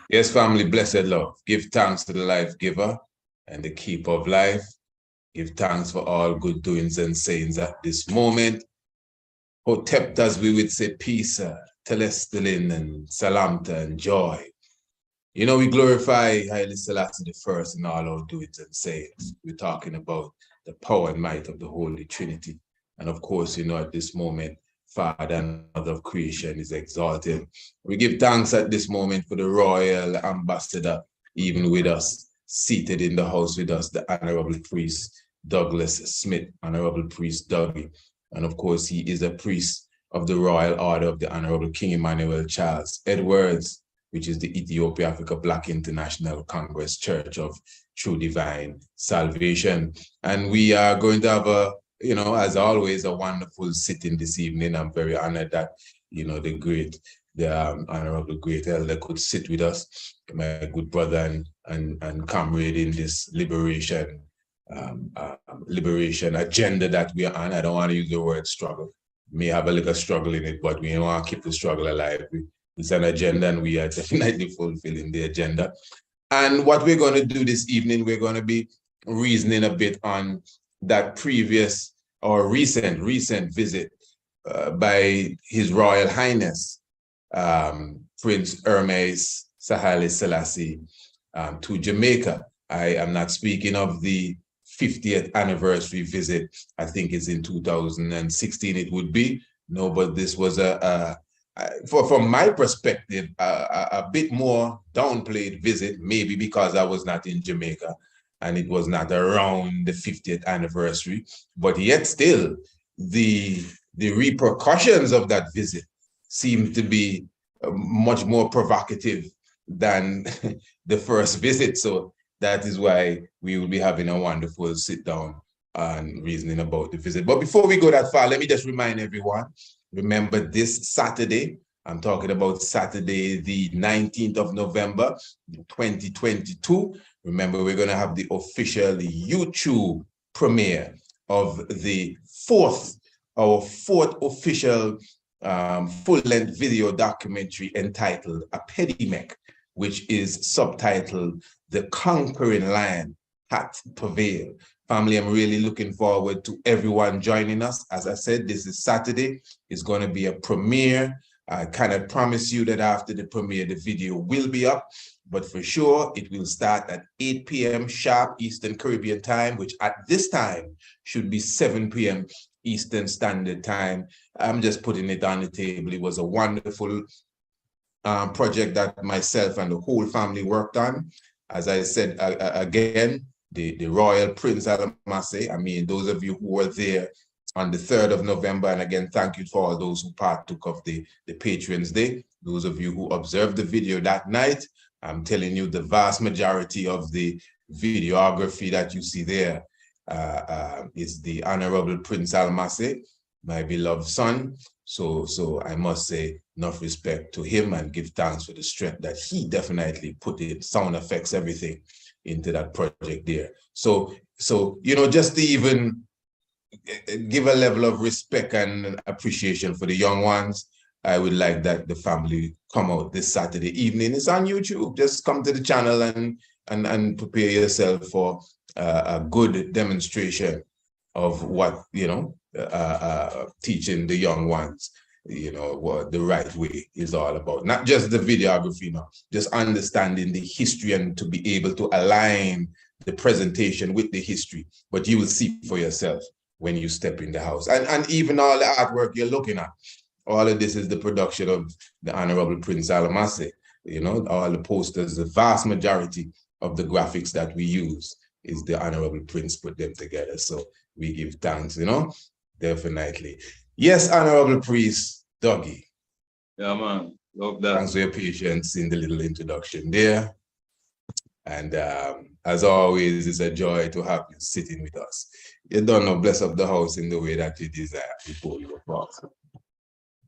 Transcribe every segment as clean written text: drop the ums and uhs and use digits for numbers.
Yes, family, blessed love. Give thanks to the life giver and the keeper of life. Give thanks for all good doings and sayings at this moment. Hotep, as we would say, peace, telestelin, and salamta, and joy. You know, we glorify Haile Selassie the first in all our doings and sayings. We're talking about the power and might of the Holy Trinity. And of course, you know, at this moment, Father and Mother of creation is exalted. We give thanks at this moment for the royal ambassador, even with us, seated in the house with us, the Honorable Priest Douglas Smith, Honorable Priest Dougie. And of course, he is a priest of the Royal Order of the Honorable King Emmanuel Charles Edwards, which is the Ethiopia Africa Black International Congress Church of True Divine Salvation. And we are going to have a, you know, as always, a wonderful sitting this evening. I'm very honored that, you know, the Honorable Great Elder could sit with us, my good brother and comrade in this liberation agenda that we are on. I don't want to use the word struggle. We may have a little struggle in it, but we don't want to keep the struggle alive. It's an agenda, and we are definitely fulfilling the agenda. And what we're going to do this evening, we're going to be reasoning a bit on that previous or recent visit by His Royal Highness, Prince Ermias Haile Selassie to Jamaica. I am not speaking of the 50th anniversary visit. I think it's in 2016 it would be. No, but this was from my perspective, a bit more downplayed visit, maybe because I was not in Jamaica and it was not around the 50th anniversary, but yet still the repercussions of that visit seem to be much more provocative than the first visit. So that is why we will be having a wonderful sit down and reasoning about the visit. But before we go that far, let me just remind everyone, remember this Saturday, I'm talking about Saturday, the 19th of November, 2022. Remember, we're going to have the official YouTube premiere of the fourth official full-length video documentary entitled Apedimek, which is subtitled The Conquering Lion Hath Prevailed. Family, I'm really looking forward to everyone joining us. As I said, this is Saturday. It's going to be a premiere. I kind of promise you that after the premiere, the video will be up, but for sure, it will start at 8 p.m. sharp Eastern Caribbean time, which at this time should be 7 p.m. Eastern Standard Time. I'm just putting it on the table. It was a wonderful project that myself and the whole family worked on. As I said, again, the Royal Prince Alamase, I mean, those of you who were there on the 3rd of November, and again, thank you for all those who partook of the Patrons Day. Those of you who observed the video that night, I'm telling you, the vast majority of the videography that you see there is the Honorable Prince Alamase, my beloved son. So I must say enough respect to him and give thanks for the strength that he definitely put in, sound effects, everything into that project there. So you know, just to even give a level of respect and appreciation for the young ones, I would like that the family come out this Saturday evening. It's on YouTube. Just come to the channel and prepare yourself for a good demonstration of what, you know, teaching the young ones, you know, what the right way is all about. Not just the videography, no, just understanding the history and to be able to align the presentation with the history. But you will see for yourself when you step in the house. And even all the artwork you're looking at, all of this is the production of the Honorable Prince Alamase. You know, all the posters, the vast majority of the graphics that we use is the Honorable Prince put them together. So we give thanks, you know, definitely. Yes, Honorable Priest Dougie. Yeah, man, love that. Thanks for your patience in the little introduction there. And as always, it's a joy to have you sitting with us. You don't know, bless up the house in the way that you desire before you walk.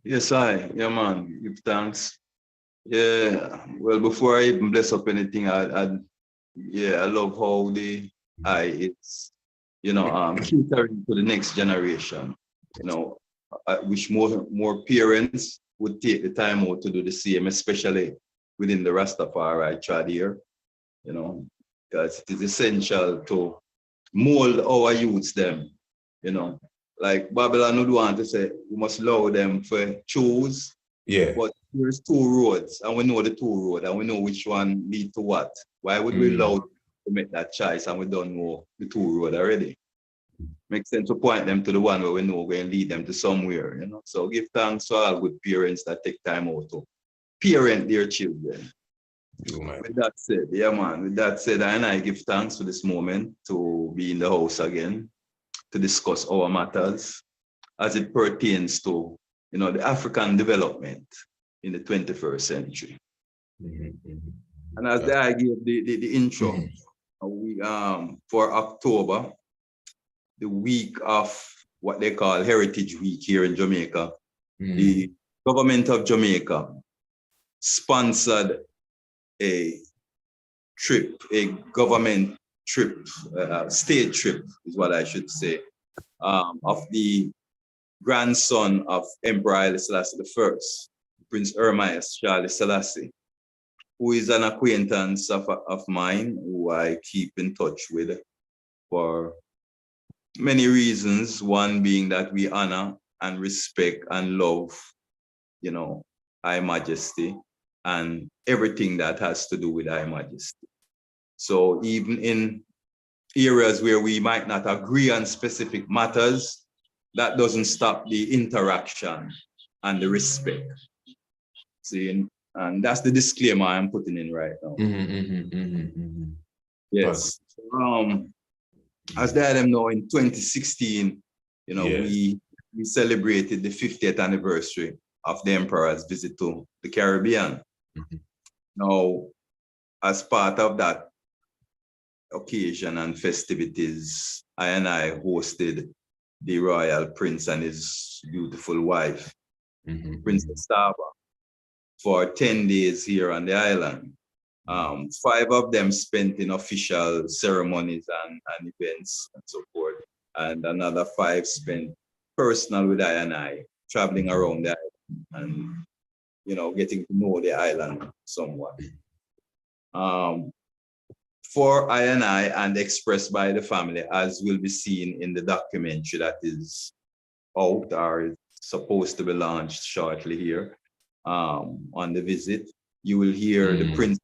Yes, yeah, man, give thanks. Yeah, well, before I even bless up anything, I love how it's, you know, catering to the next generation. You know, I wish more parents would take the time out to do the same, especially within the Rastafari trad here, you know, because it is essential to mold our youths them, you know. Like Babylon would want to say, we must allow them for choose, Yeah. but there's two roads, and we know the two roads, and we know which one lead to what. Why would we allow them to make that choice, and we don't know the two road already? Makes sense to point them to the one where we know we're going to lead them to somewhere, you know. So give thanks to all good parents that take time out to parent their children. With that said, yeah, man, with that said, I give thanks for this moment to be in the house again, to discuss our matters as it pertains to, you know, the African development in the 21st century. And as I gave the intro, we for October, the week of what they call Heritage Week here in Jamaica, the government of Jamaica sponsored a trip, a government trip, state trip is what I should say, of the grandson of Emperor Haile Selassie I, Prince Ermias Charles Selassie, who is an acquaintance of mine who I keep in touch with for many reasons. One being that we honor and respect and love, you know, High Majesty and everything that has to do with High Majesty. So even in areas where we might not agree on specific matters, that doesn't stop the interaction and the respect. See, and that's the disclaimer I'm putting in right now. Yes. As they them know, in 2016, you know, we celebrated the 50th anniversary of the Emperor's visit to the Caribbean. Now, as part of that occasion and festivities, I hosted the Royal Prince and his beautiful wife, Princess Saba, for 10 days here on the island. 5 of them spent in official ceremonies and events and so forth, and another 5 spent personal with I, traveling around the island and, you know, getting to know the island somewhat. For I and expressed by the family, as will be seen in the documentary that is out or is supposed to be launched shortly here on the visit, you will hear the prince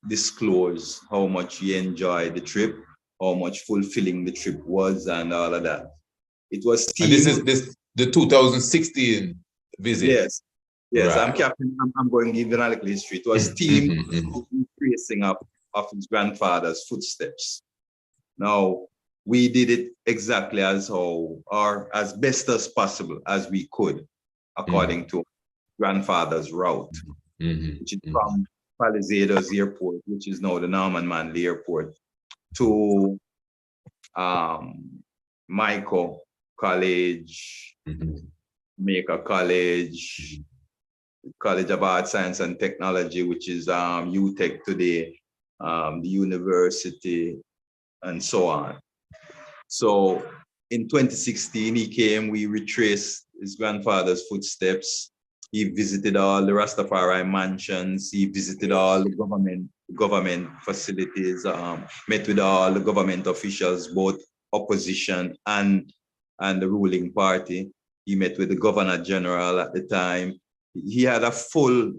disclose how much he enjoyed the trip, how much fulfilling the trip was, and all of that. It was and this is the 2016 visit. Yes, Right. I'm going to give the analytical history. It was team tracing up of his grandfather's footsteps. Now, we did it exactly as best as possible as we could, according to grandfather's route, which is from Palisadoes Airport, which is now the Norman Manley Airport, to Michael College, Jamaica College, College of Art, Science and Technology, which is UTech today, the university, and so on. So in 2016, he came, we retraced his grandfather's footsteps. He visited all the Rastafari mansions. He visited all the government facilities, met with all the government officials, both opposition and the ruling party. He met with the Governor General at the time. He had a full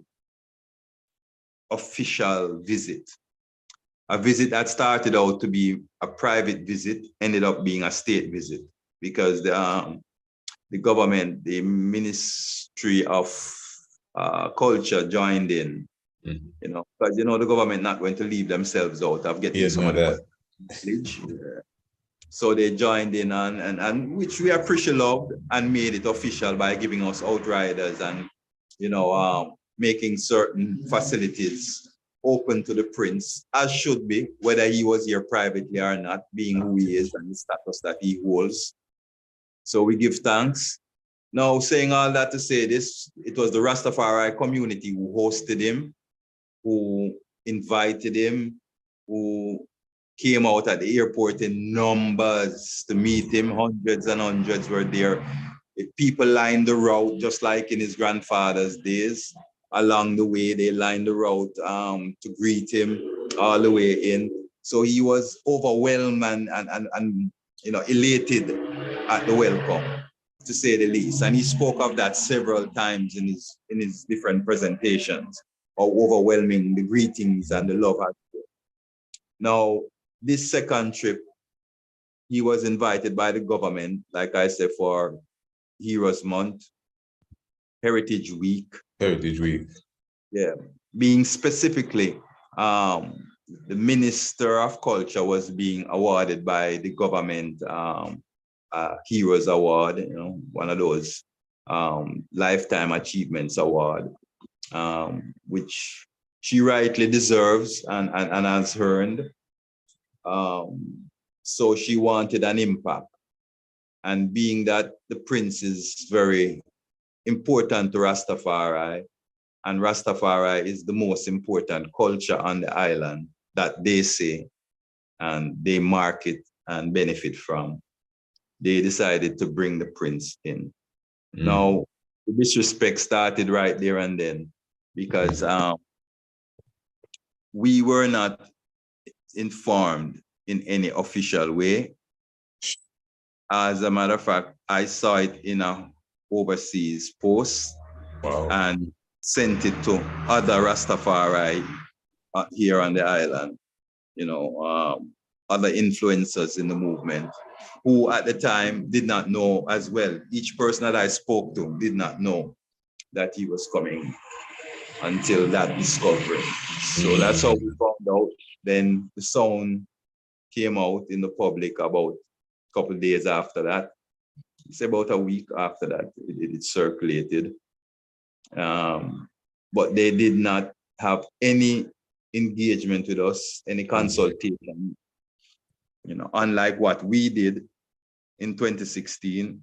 official visit. A visit that started out to be a private visit ended up being a state visit because the government, the Ministry of Culture joined in, you know, because, you know, the government not going to leave themselves out of getting some of the knowledge. So they joined in and which we appreciate loved and made it official by giving us outriders and, you know, making certain facilities open to the prince, as should be, whether he was here privately or not, being who he is and the status that he holds. So we give thanks. Now, saying all that to say this, it was the Rastafari community who hosted him, who invited him, who came out at the airport in numbers to meet him. Hundreds and hundreds were there. People lined the route, just like in his grandfather's days. along the way. They lined the route to greet him all the way in. So he was overwhelmed and elated at the welcome, to say the least. And he spoke of that several times in his different presentations, how overwhelming the greetings and the love had been. Now, this second trip, he was invited by the government, like I said, for Heroes Month, Heritage Week. Heritage Week. Yeah, being specifically, the Minister of Culture was being awarded by the government Heroes Award, one of those Lifetime Achievements Award, which she rightly deserves and has earned. So she wanted an impact. And being that the prince is very important to Rastafari, and Rastafari is the most important culture on the island that they say and they market and benefit from, they decided to bring the prince in. Now, the disrespect started right there and then, because we were not informed in any official way. As a matter of fact, I saw it in a overseas post. Wow. And sent it to other Rastafari here on the island, other influencers in the movement, who at the time did not know as well. Each person that I spoke to did not know that he was coming until that discovery. So that's how we found out. Then the sound came out in the public about a couple of days after that. It's about a week after that it circulated. But they did not have any engagement with us, any consultation, unlike what we did in 2016,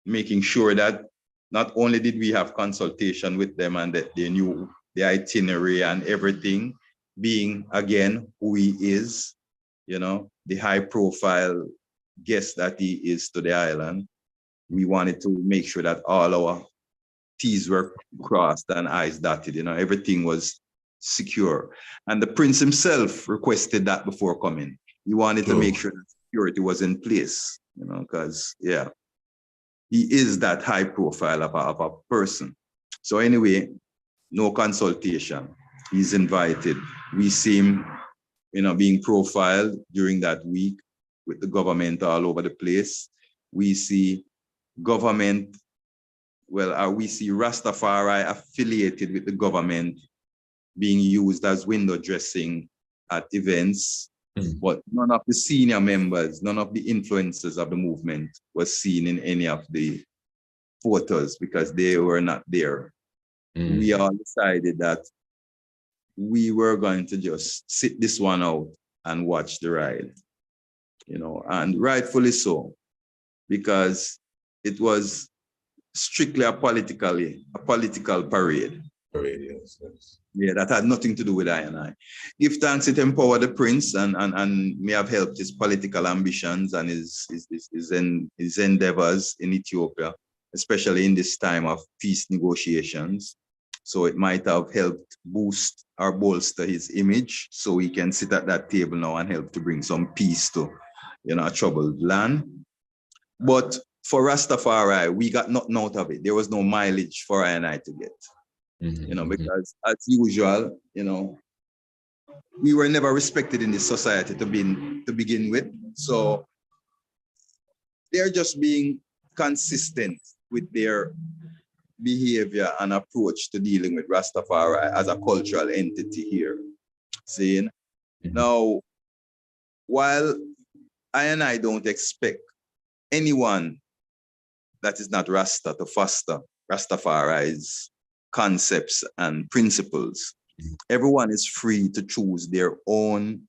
making sure that not only did we have consultation with them and that they knew the itinerary and everything, being again who he is, the high profile guest that he is to the island. We wanted to make sure that all our T's were crossed and I's dotted, everything was secure. And the prince himself requested that before coming. He wanted to make sure that security was in place, because, he is that high profile of a person. So anyway, no consultation. He's invited. We see him, being profiled during that week with the government all over the place. We see government, we see Rastafari affiliated with the government being used as window dressing at events, but none of the senior members, none of the influencers of the movement was seen in any of the photos because they were not there. We all decided that we were going to just sit this one out and watch the ride, and rightfully so, because it was strictly a political parade. Yes. Yeah, that had nothing to do with I and I. Give thanks, it empowered the prince and may have helped his political ambitions and his endeavors in Ethiopia, especially in this time of peace negotiations. So it might have helped boost or bolster his image so he can sit at that table now and help to bring some peace to, a troubled land. But for Rastafari, we got nothing out of it. There was no mileage for I and I to get. Because as usual, we were never respected in this society to begin with. So they're just being consistent with their behavior and approach to dealing with Rastafari as a cultural entity here. Seeing? Now, while I and I don't expect anyone that is not Rasta to foster Rastafari's concepts and principles. Everyone is free to choose their own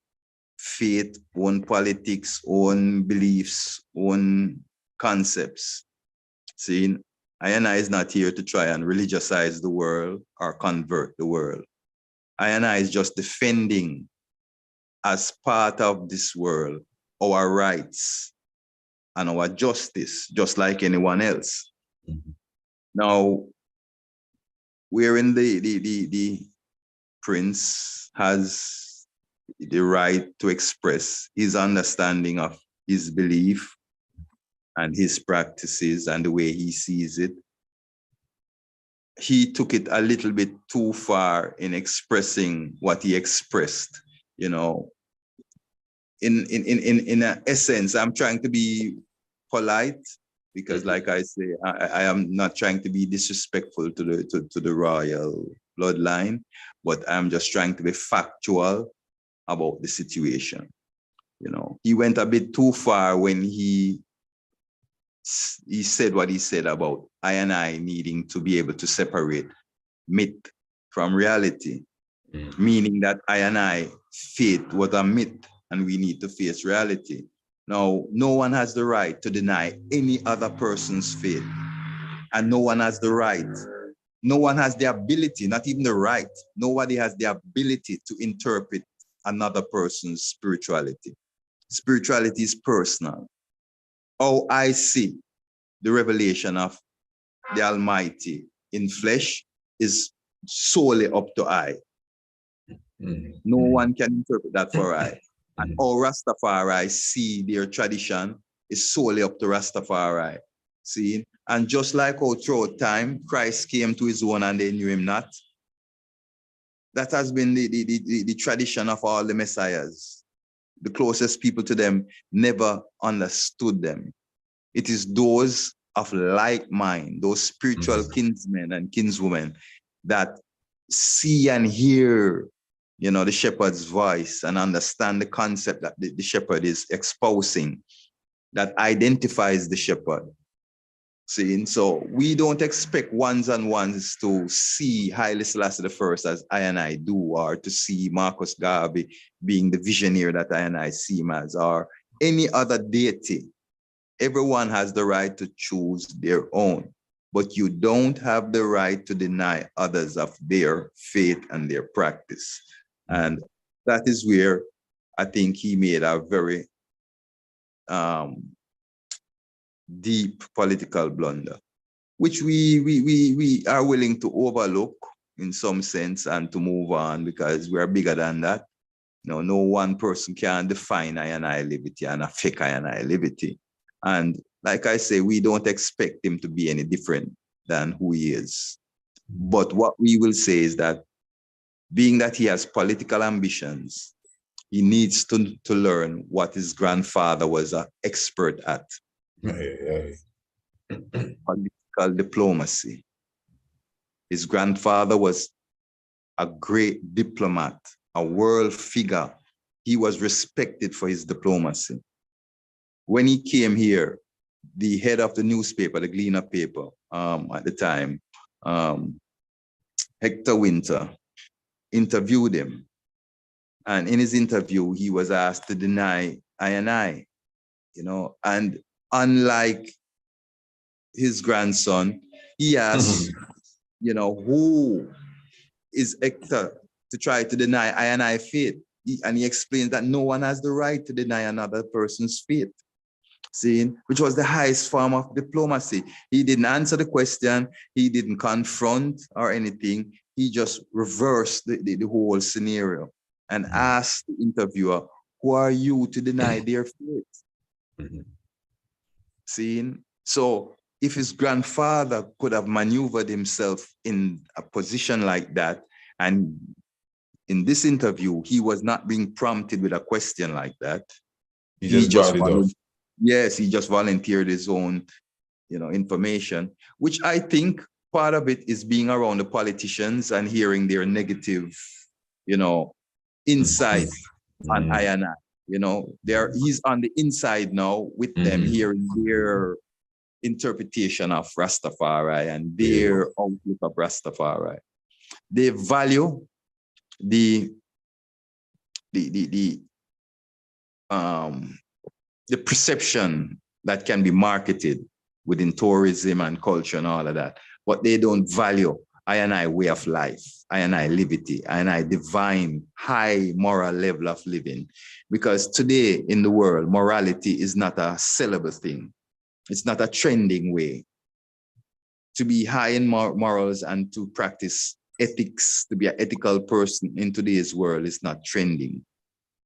faith, own politics, own beliefs, own concepts. See, I and I is not here to try and religiousize the world or convert the world. I and I is just defending, as part of this world, our rights and our justice, just like anyone else. Now, wherein the prince has the right to express his understanding of his belief and his practices and the way he sees it. He took it a little bit too far in expressing what he expressed, you know. In an essence, I'm trying to be polite because, like I say, I am not trying to be disrespectful to the royal bloodline, but I'm just trying to be factual about the situation. You know, he went a bit too far when he said what he said about I and I needing to be able to separate myth from reality, meaning that I and I faith was a myth and we need to face reality. Now, no one has the right to deny any other person's faith, and no one has the right, no one has the ability, not even the right, nobody has the ability to interpret another person's spirituality. Spirituality is personal. How I see the revelation of the Almighty in flesh is solely up to I. No one can interpret that for I. And how Rastafari see their tradition is solely up to Rastafari. See? And just like how throughout time, Christ came to his own and they knew him not. That has been the tradition of all the messiahs. The closest people to them never understood them. It is those of like mind, those spiritual kinsmen and kinswomen that see and hear, you know, the shepherd's voice and understand the concept that the shepherd is espousing, that identifies the shepherd. See, so we don't expect ones and ones to see Haile Selassie I as I and I do, or to see Marcus Garvey being the visionary that I and I see him as, or any other deity. Everyone has the right to choose their own, but you don't have the right to deny others of their faith and their practice. And that is where I think he made a very deep political blunder, which we are willing to overlook in some sense and to move on because we are bigger than that. No one person can define I and I liberty and affect I and I liberty. And like I say, we don't expect him to be any different than who he is. But what we will say is that being that he has political ambitions, he needs to learn what his grandfather was an expert at. Political diplomacy. His grandfather was a great diplomat, a world figure. He was respected for his diplomacy. When he came here, the head of the newspaper, the Gleaner paper, at the time, Hector Winter, interviewed him. And in his interview, he was asked to deny I and I, you know, and unlike his grandson, he asked, you know, who is Hector to try to deny I and I faith? And he explained that no one has the right to deny another person's faith. See, which was the highest form of diplomacy. He didn't answer the question. He didn't confront or anything. He just reversed the whole scenario and asked the interviewer, who are you to deny their faith? See, so if his grandfather could have maneuvered himself in a position like that, and in this interview, he was not being prompted with a question like that. He just brought it off. Yes, he just volunteered his own, you know, information, which I think part of it is being around the politicians and hearing their negative, you know, insight on I and I. You know, he's on the inside now with them, hearing their interpretation of Rastafari and their outlook of Rastafari. They value the perception that can be marketed within tourism and culture and all of that, but they don't value I and I way of life, I and I liberty, I and I divine high moral level of living. Because today in the world, morality is not a sellable thing. It's not a trending way to be high in morals and to practice ethics, to be an ethical person in today's world is not trending.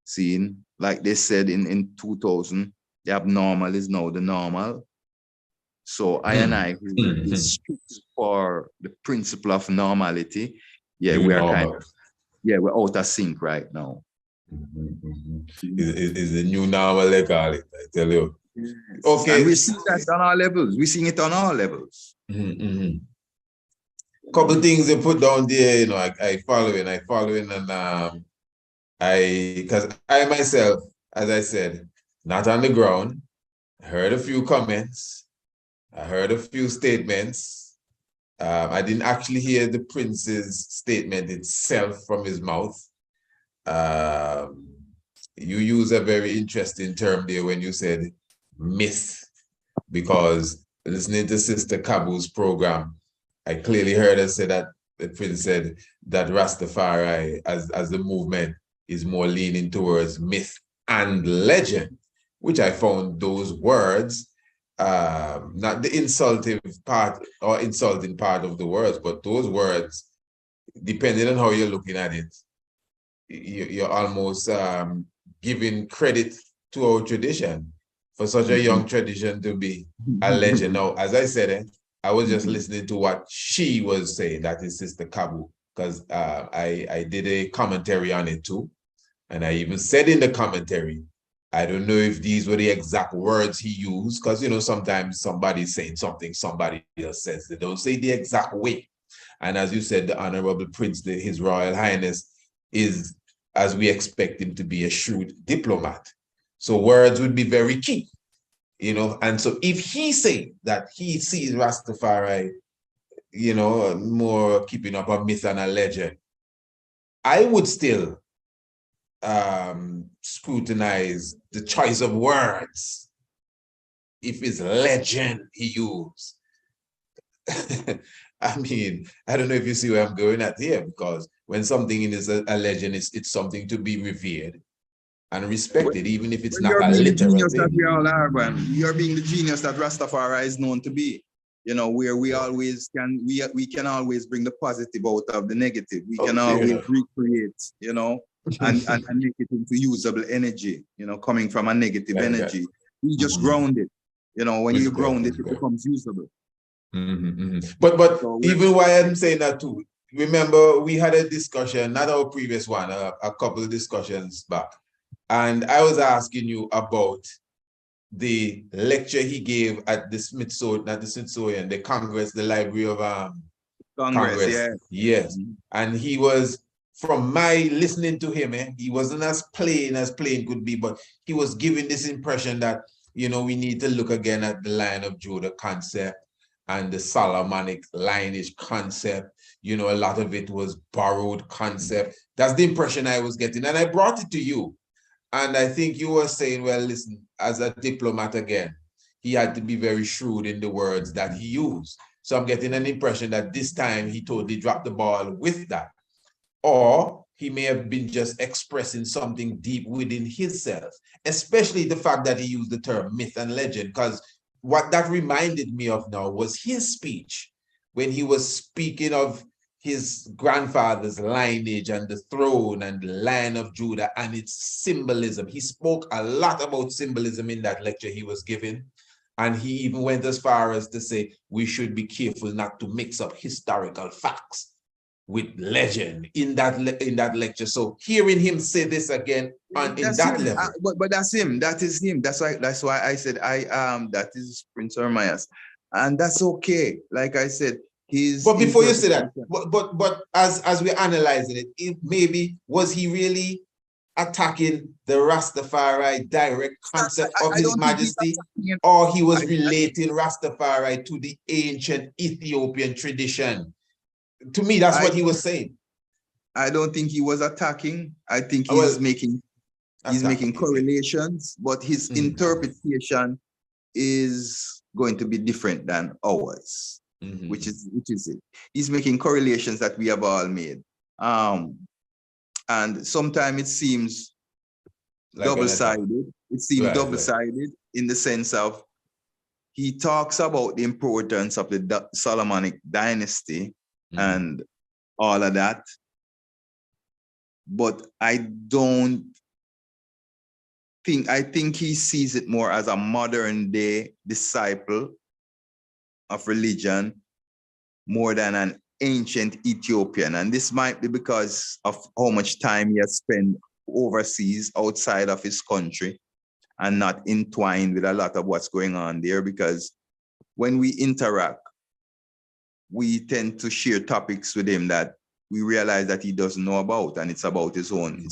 Seeing, like they said in 2000, the abnormal is now the normal. So I and I, who is strict for the principle of normality, yeah, we are kind of, yeah, we're out of sync right now. Is the new normal, they call it, I tell you. Yes. Okay. And we see that on all levels. We're seeing it on all levels. Couple things they put down there, you know, I following, and because I myself, as I said, not on the ground, I heard a few comments, I heard a few statements. I didn't actually hear the prince's statement itself from his mouth. You use a very interesting term there when you said myth, because listening to Sister Kabu's program, I clearly heard her say that the prince said that Rastafari as the movement is more leaning towards myth and legend, which I found those words, not the insulting part or insulting part of the words, but those words, depending on how you're looking at it, you're almost giving credit to our tradition for such a young tradition to be a legend. Now, as I said, I was just listening to what she was saying, that is Sister Kabu, because I did a commentary on it too. And I even said in the commentary, I don't know if these were the exact words he used, because, you know, sometimes somebody's saying something, somebody else says, they don't say the exact way. And as you said, the Honorable Prince, His Royal Highness, is, as we expect him to be, a shrewd diplomat. So words would be very key, you know. And so if he say that he sees Rastafari, you know, more keeping up a myth and a legend, I would still scrutinize the choice of words. If it's legend he used. I mean, I don't know if you see where I'm going at here, because when something is a legend, it's something to be revered and respected, even if it's not a literal thing. That we all are, man. We are being the genius that Rastafari is known to be. You know, where we always can, we can always bring the positive out of the negative. We can always recreate, you know, and make it into usable energy, you know, coming from a negative energy. We just ground it. You know, when you ground it, it becomes usable. But so even why I'm saying that too, remember we had a discussion, not our previous one, a couple of discussions back, and I was asking you about the lecture he gave at the Smithsonian, not the Smithsonian, the Congress, the Library of Congress. Yeah. Yes. And he was, from my listening to him, he wasn't as plain could be, but he was giving this impression that, you know, we need to look again at the Lion of Judah concept and the Solomonic lineage concept. You know, a lot of it was borrowed concept. That's the impression I was getting. And I brought it to you. And I think you were saying, well, listen, as a diplomat again, he had to be very shrewd in the words that he used. So I'm getting an impression that this time he totally dropped the ball with that. Or he may have been just expressing something deep within himself, especially the fact that he used the term myth and legend, because what that reminded me of now was his speech when he was speaking of his grandfather's lineage and the throne and the Lion of Judah and its symbolism. He spoke a lot about symbolism in that lecture he was giving. And he even went as far as to say, we should be careful not to mix up historical facts with legend in that lecture. So hearing him say this again in that level. But that's him. That is him. That's why I said that is Prince Ermias. And that's okay. Like I said, but before you say that, but as we're analyzing it, maybe was he really attacking the Rastafari direct concept of His Majesty, or he was relating Rastafari to the ancient Ethiopian tradition? To me, that's what he was saying. I don't think he was attacking. I think he's making correlations, but his interpretation is going to be different than ours. Which is it. He's making correlations that we have all made. And sometimes it seems like double-sided. It seems double-sided in the sense of he talks about the importance of the Solomonic dynasty and all of that. But I think he sees it more as a modern day disciple of religion more than an ancient Ethiopian. And this might be because of how much time he has spent overseas outside of his country and not entwined with a lot of what's going on there, because when we interact, we tend to share topics with him that we realize that he doesn't know about, and it's about his own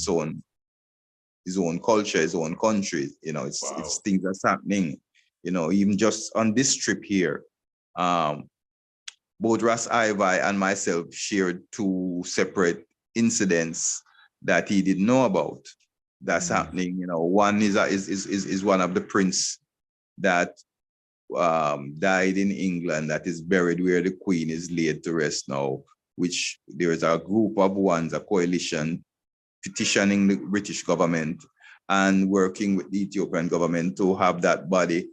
culture, his own country. You know, it's things that's happening. You know, even just on this trip here, both Ras Ivai and myself shared 2 separate incidents that he didn't know about. That's happening. You know, one is one of the prince that died in England, that is buried where the Queen is laid to rest now, which there is a group of ones, a coalition, petitioning the British government and working with the Ethiopian government to have that body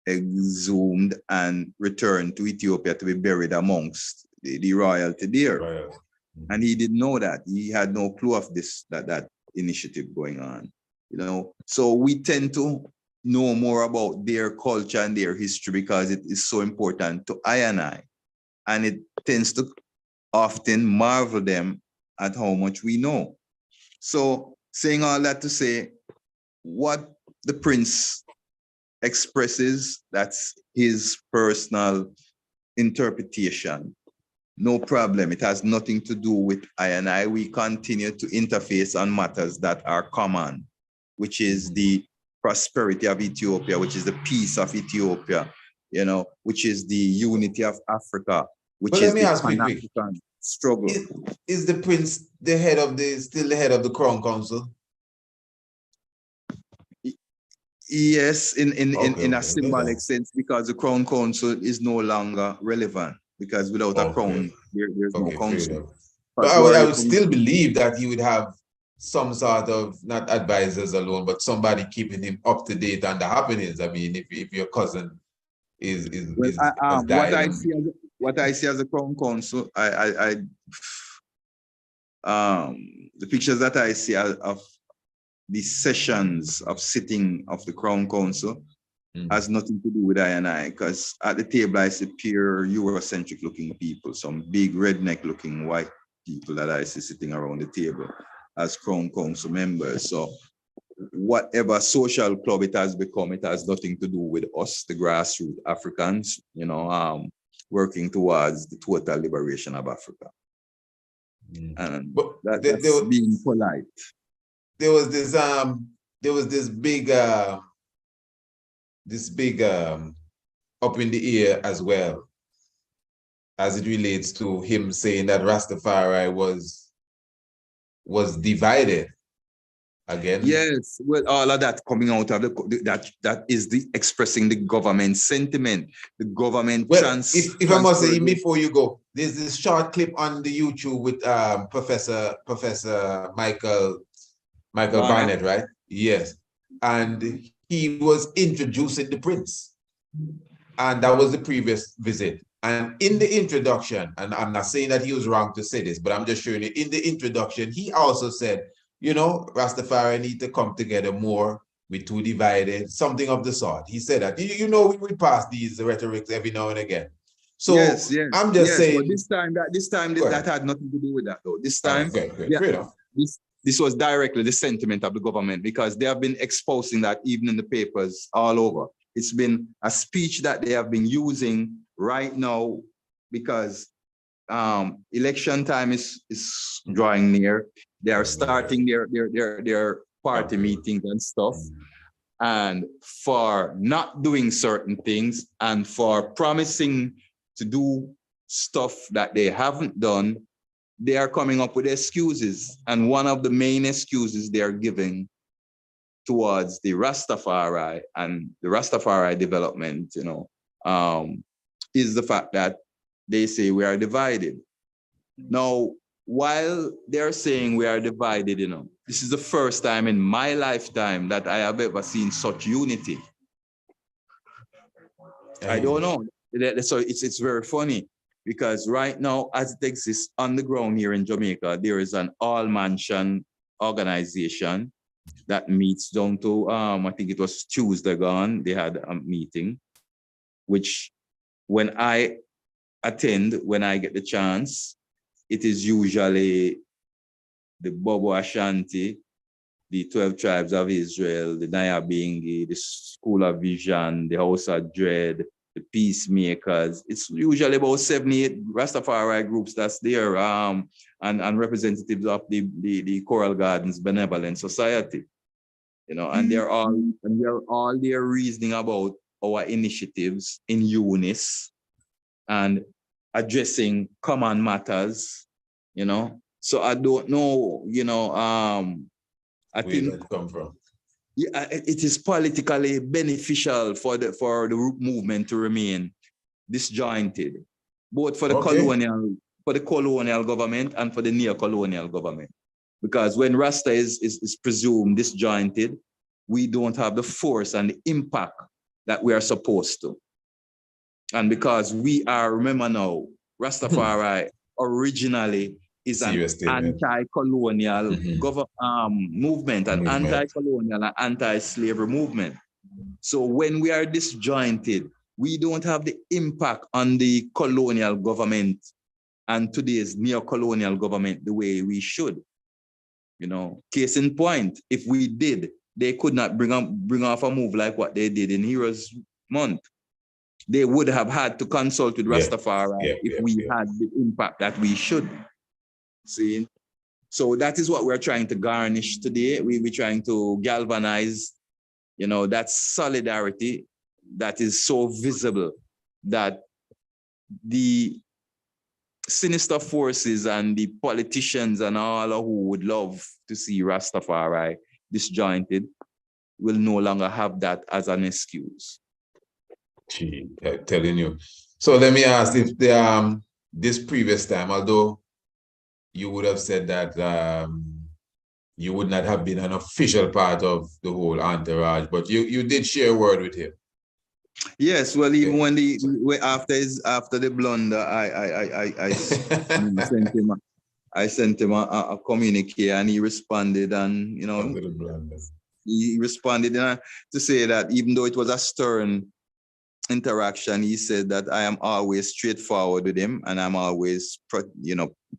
exhumed and returned to Ethiopia to be buried amongst the royalty there. Right. And he didn't know that. He had no clue of that initiative going on. You know, so we tend to know more about their culture and their history because it is so important to I. And it tends to often marvel them at how much we know. So saying all that to say, what the prince expresses, that's his personal interpretation. No problem. It has nothing to do with I. We continue to interface on matters that are common, which is the prosperity of Ethiopia, which is the peace of Ethiopia, you know, which is the unity of Africa, which is the Pan-African struggle. Is the prince still the head of the Crown Council? Yes, in a symbolic sense, because the Crown Council is no longer relevant, because without a crown, there's no council. But I would still believe that he would have some sort of, not advisors alone, but somebody keeping him up to date on the happenings. I mean, if your cousin is what I see as a Crown Council, the pictures that I see of the sessions of sitting of the Crown Council has nothing to do with I, because at the table I see pure Eurocentric looking people, some big redneck looking white people that I see sitting around the table as Crown Council members. So whatever social club it has become, it has nothing to do with us, the grassroots Africans, you know, working towards the total liberation of Africa. And that's being polite. There was this big up in the air as well, as it relates to him saying that Rastafari was divided again. Yes, well, all of that coming out of that is the expressing the government sentiment, the government. Well, if I must say, before you go, there's this short clip on the YouTube with Professor Michael Barnett, right? Yes, and he was introducing the prince, and that was the previous visit. And in the introduction, and I'm not saying that he was wrong to say this, but I'm just showing you, in the introduction, he also said, you know, Rastafari need to come together more. We're too divided, something of the sort. He said that. You know, we pass these rhetorics every now and again. So yes, I'm just saying. But this time that had nothing to do with that, though. This time, this was directly the sentiment of the government, because they have been exposing that even in the papers all over. It's been a speech that they have been using right now because election time is drawing near. They are starting their party meetings and stuff. And for not doing certain things and for promising to do stuff that they haven't done, they are coming up with excuses. And one of the main excuses they are giving towards the Rastafari and the Rastafari development, you know, is the fact that they say we are divided. Now, while they're saying we are divided, you know, this is the first time in my lifetime that I have ever seen such unity. I don't know. So it's very funny because right now, as it exists on the ground here in Jamaica, there is an all-mansion organization that meets down to, I think it was Tuesday gone, they had a meeting, which when I attend, when I get the chance, it is usually the Bobo Ashanti, the 12 tribes of Israel, the Nyabingi, the School of Vision, the House of Dread, the Peacemakers. It's usually about 78 Rastafari groups that's there, and representatives of the Coral Gardens Benevolent Society. And they're all there reasoning about our initiatives in UNIS and addressing common matters, So I don't know, I think that come from. Yeah, it is politically beneficial for the movement to remain disjointed, both for the colonial government and for the neo-colonial government. Because when Rasta is presumed disjointed, we don't have the force and the impact that we are supposed to. And because we are, remember now, Rastafari originally is an anti-colonial movement, an anti-colonial and anti-slavery movement. So when we are disjointed, we don't have the impact on the colonial government and today's neo-colonial government the way we should. Case in point, if we did, they could not bring off a move like what they did in Heroes Month. They would have had to consult with Rastafari if we had the impact that we should. See? So that is what we're trying to garnish today. We're trying to galvanize, that solidarity that is so visible that the sinister forces and the politicians and all who would love to see Rastafari disjointed will no longer have that as an excuse. Gee, telling you. So let me ask, if this previous time, although you would have said that you would not have been an official part of the whole entourage, but you did share a word with him. Yes, well, even when after the blunder, I sent him a communique, and he responded, and he responded to say that even though it was a stern interaction, he said that I am always straightforward with him, and I'm always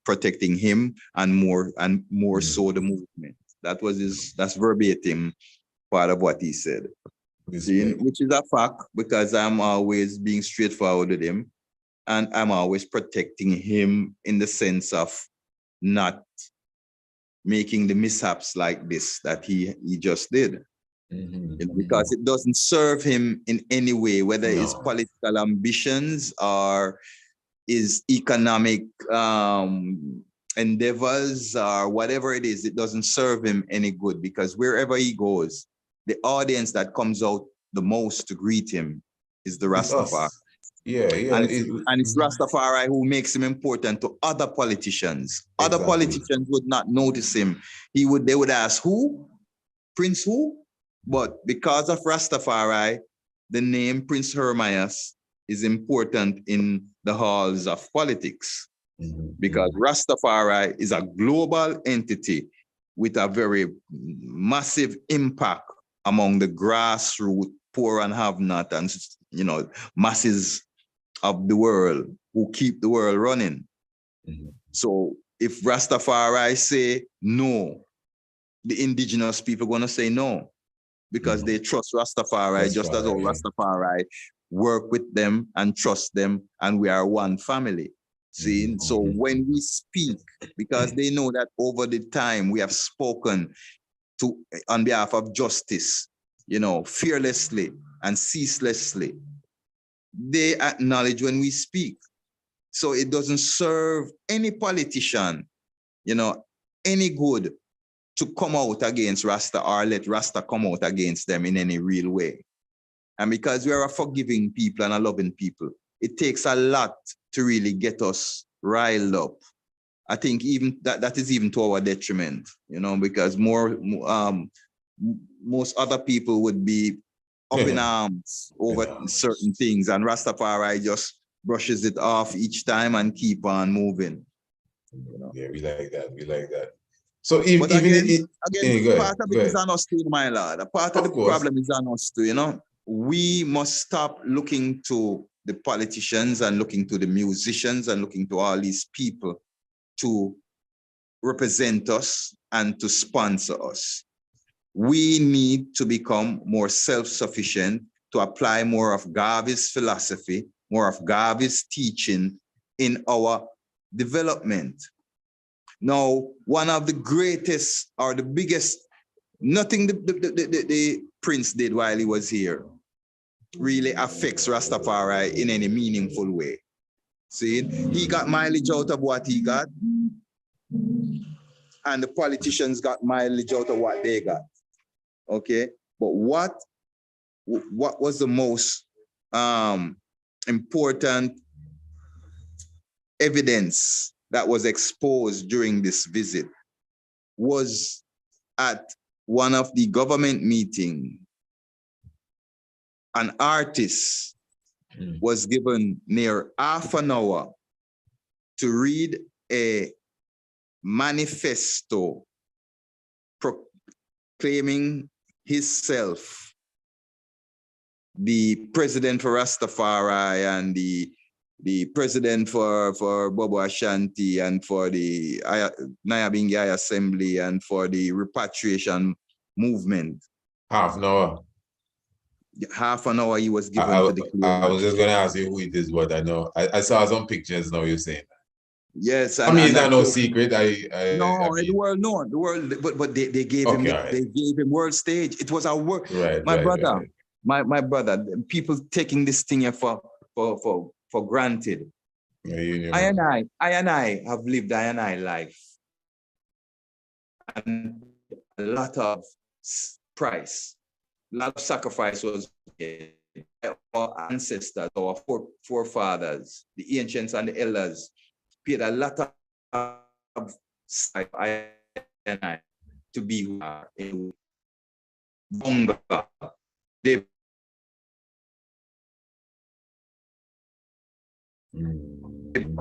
protecting him and more so the movement. That's verbatim part of what he said. Which is a fact, because I'm always being straightforward with him, and I'm always protecting him in the sense of not making the mishaps like this that he just did. Because it doesn't serve him in any way, whether it's political ambitions or his economic endeavors or whatever it is. It doesn't serve him any good, because wherever he goes, the audience that comes out the most to greet him is the Rastafari. And it's Rastafari who makes him important to other politicians. Other politicians would not notice him. They would ask, who? Prince who? But because of Rastafari, the name Prince Ermias is important in the halls of politics. Because Rastafari is a global entity with a very massive impact among the grassroots, poor and have-not, and masses of the world who keep the world running. So if Rastafari say no, the indigenous people are going to say no, because they trust Rastafari just as all Rastafari work with them and trust them, and we are one family. See, so when we speak, because they know that over the time we have spoken on behalf of justice, fearlessly and ceaselessly, they acknowledge when we speak. So it doesn't serve any politician, any good to come out against Rasta or let Rasta come out against them in any real way. And because we are a forgiving people and a loving people, it takes a lot to really get us riled up. I think even that is even to our detriment, because most other people would be up in arms over certain things, and Rastafari just brushes it off each time and keep on moving. You know? Yeah, we like that. We like that. So But again, part of it is on us too, my lord. A part of the problem is on us too, you know. We must stop looking to the politicians and looking to the musicians and looking to all these people to represent us and to sponsor us. We need to become more self-sufficient, to apply more of Garvey's philosophy, more of Garvey's teaching in our development. Now, one of the greatest or the biggest, nothing the Prince did while he was here really affects Rastafari in any meaningful way. See, he got mileage out of what he got, and the politicians got mileage out of what they got. Okay, but what was the most important evidence that was exposed during this visit was at one of the government meetings. An artist was given near half an hour to read a manifesto proclaiming himself the president for Rastafari and the president for Bobo Ashanti and for the Nyabingi Assembly and for the repatriation movement. Half an hour. Half an hour he was given to the I was just going to ask you who it is, but I know. I saw some pictures now you're saying. Yes. I mean, it's not no secret. The world known. The world, but they gave him they gave him world stage. It was our work. Right. My brother, my brother, people taking this thing here for granted. Yeah, I and I have lived life. And a lot of price, a lot of sacrifice was made by our ancestors, our forefathers, the ancients and the elders paid a lot of I and I to be who are in Bonga. They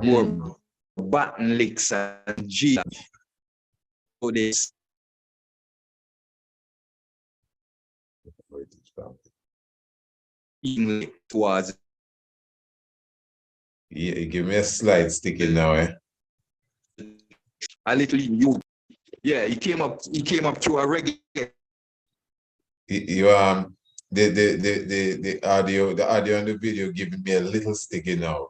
were button licks and G. So this towards. Yeah, give me a slide sticking now, eh? A little you. Yeah, he came up to a reggae. The audio and the video giving me a little sticky now.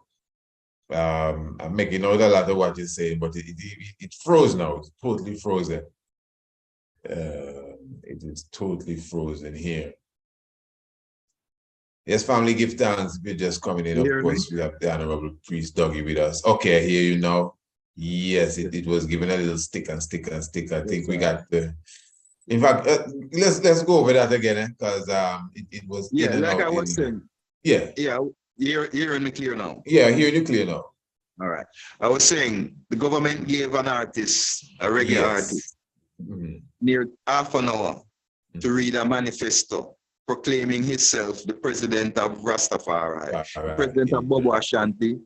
I'm making out a lot of what you're saying, but it froze now. It's totally frozen. It is totally frozen here. Yes, family, give thanks. We're just coming in. Of course, we have the Honorable Priest Dougie with us. Okay, I hear you now. Yes, it was given a little stick. I think we got the. In fact, let's go over that again, because it was. Yeah, like I was saying. Yeah. Yeah, you're hearing me clear now. Yeah, hearing you clear now. All right. I was saying the government gave an artist, a reggae artist, near half an hour to read a manifesto proclaiming himself the president of Rastafari, the president of Bobo Ashanti.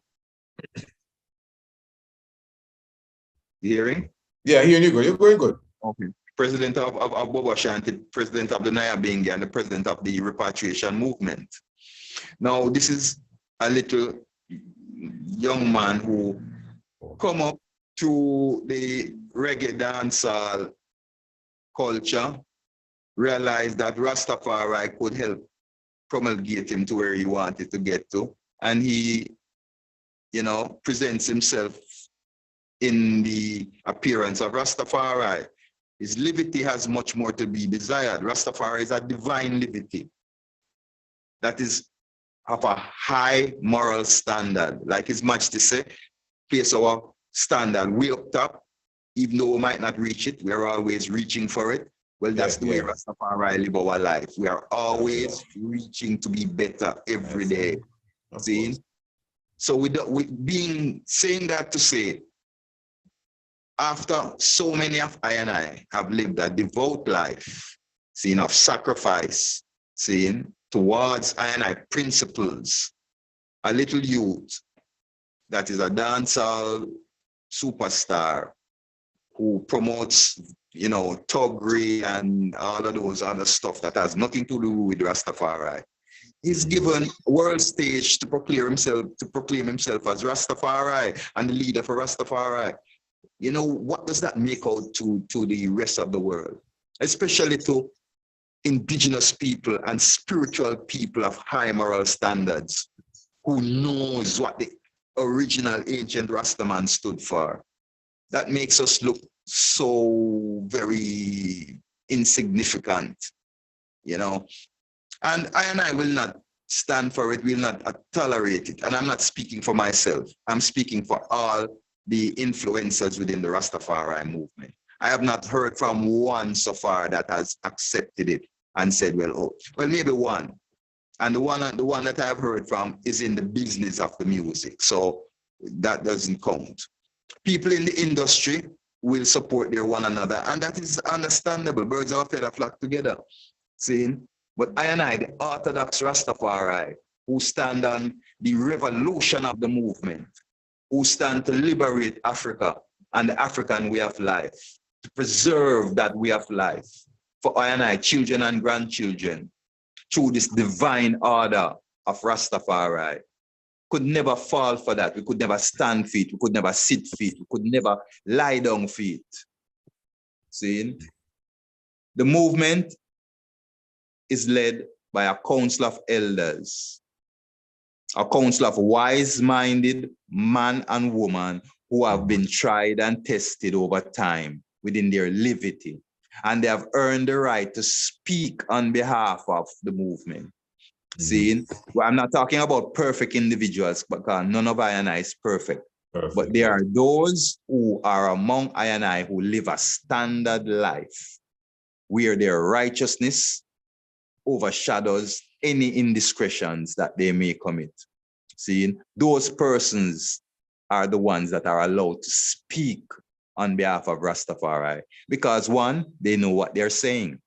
You hearing? Yeah, hearing you good. You're going good. Okay. President of Bobo Ashanti, president of the Nyabingi, and the president of the repatriation movement. Now, this is a little young man who come up to the reggae dancehall culture, realized that Rastafari could help promulgate him to where he wanted to get to. And he, presents himself in the appearance of Rastafari. His liberty has much more to be desired. Rastafari is a divine liberty that is of a high moral standard. Like His Majesty said, place our standard way up top, even though we might not reach it, we are always reaching for it. Well, that's the way Rastafari live our life. We are always reaching to be better every day. See? So saying that to say, after so many of I and I have lived a devout life, seeing of sacrifice, seeing towards I principles. A little youth that is a dancehall superstar who promotes, thuggery and all of those other stuff that has nothing to do with Rastafari. He's given world stage to proclaim himself as Rastafari and the leader for Rastafari. What does that make out to the rest of the world, especially to indigenous people and spiritual people of high moral standards who knows what the original ancient Rastaman stood for? That makes us look so very insignificant, And I will not stand for it, will not tolerate it. And I'm not speaking for myself. I'm speaking for all the influencers within the Rastafari movement. I have not heard from one so far that has accepted it and said, well, maybe one. And the one that I've heard from is in the business of the music. So that doesn't count. People in the industry will support their one another. And that is understandable. Birds of a feather flock together. See? But I, the Orthodox Rastafari, who stand on the revolution of the movement, who stand to liberate Africa and the African way of life, to preserve that way of life for I, children and grandchildren, through this divine order of Rastafari, could never fall for that. We could never stand for it. We could never sit for it. We could never lie down for it. See? The movement is led by a council of elders, a council of wise-minded man and woman who have been tried and tested over time within their levity, and they have earned the right to speak on behalf of the movement. See, well, I'm not talking about perfect individuals, because none of I is perfect. But there are those who are among I who live a standard life where their righteousness overshadows any indiscretions that they may commit. See, those persons are the ones that are allowed to speak on behalf of Rastafari, because one, they know what they're saying.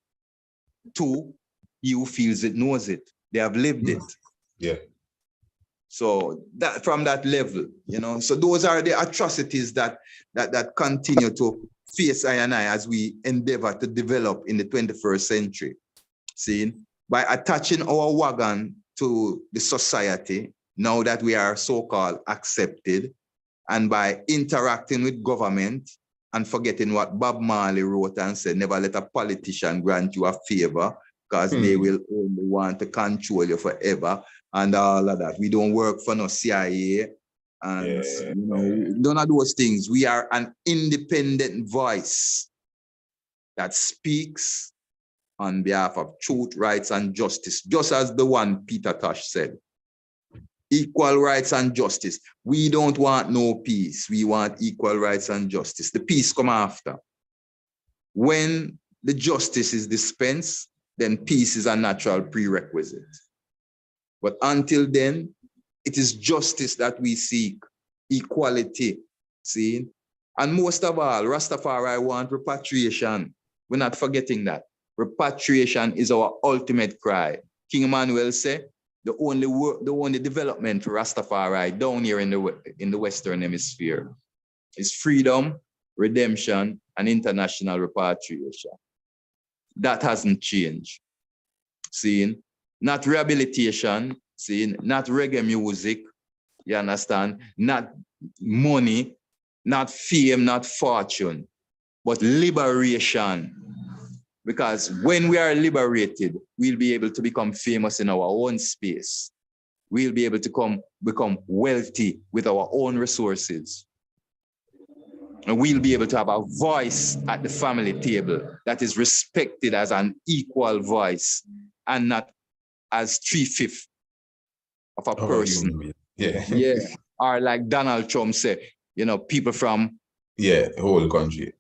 Two, he who feels it knows it. They have lived it. Yeah. So that from that level, so those are the atrocities that continue to face I as we endeavor to develop in the 21st century. See, by attaching our wagon to the society, now that we are so-called accepted, and by interacting with government and forgetting what Bob Marley wrote and said, never let a politician grant you a favor, because they will only want to control you forever and all of that. We don't work for no CIA and none of those things. We are an independent voice that speaks on behalf of truth, rights, and justice, just as the one Peter Tosh said. Equal rights and justice. We don't want no peace. We want equal rights and justice. The peace come after. When the justice is dispensed, then peace is a natural prerequisite. But until then, it is justice that we seek, equality, see? And most of all, Rastafari want repatriation. We're not forgetting that. Repatriation is our ultimate cry. King Emmanuel said, the only development for Rastafari down here in the Western Hemisphere is freedom, redemption, and international repatriation. That hasn't changed. Seeing, not rehabilitation, seeing, not reggae music, you understand? Not money, not fame, not fortune, but liberation. Because when we are liberated, we'll be able to become famous in our own space. We'll be able to become wealthy with our own resources. And we'll be able to have a voice at the family table that is respected as an equal voice and not as 3/5 of a person. Yeah. Or like Donald Trump said, people from the whole country.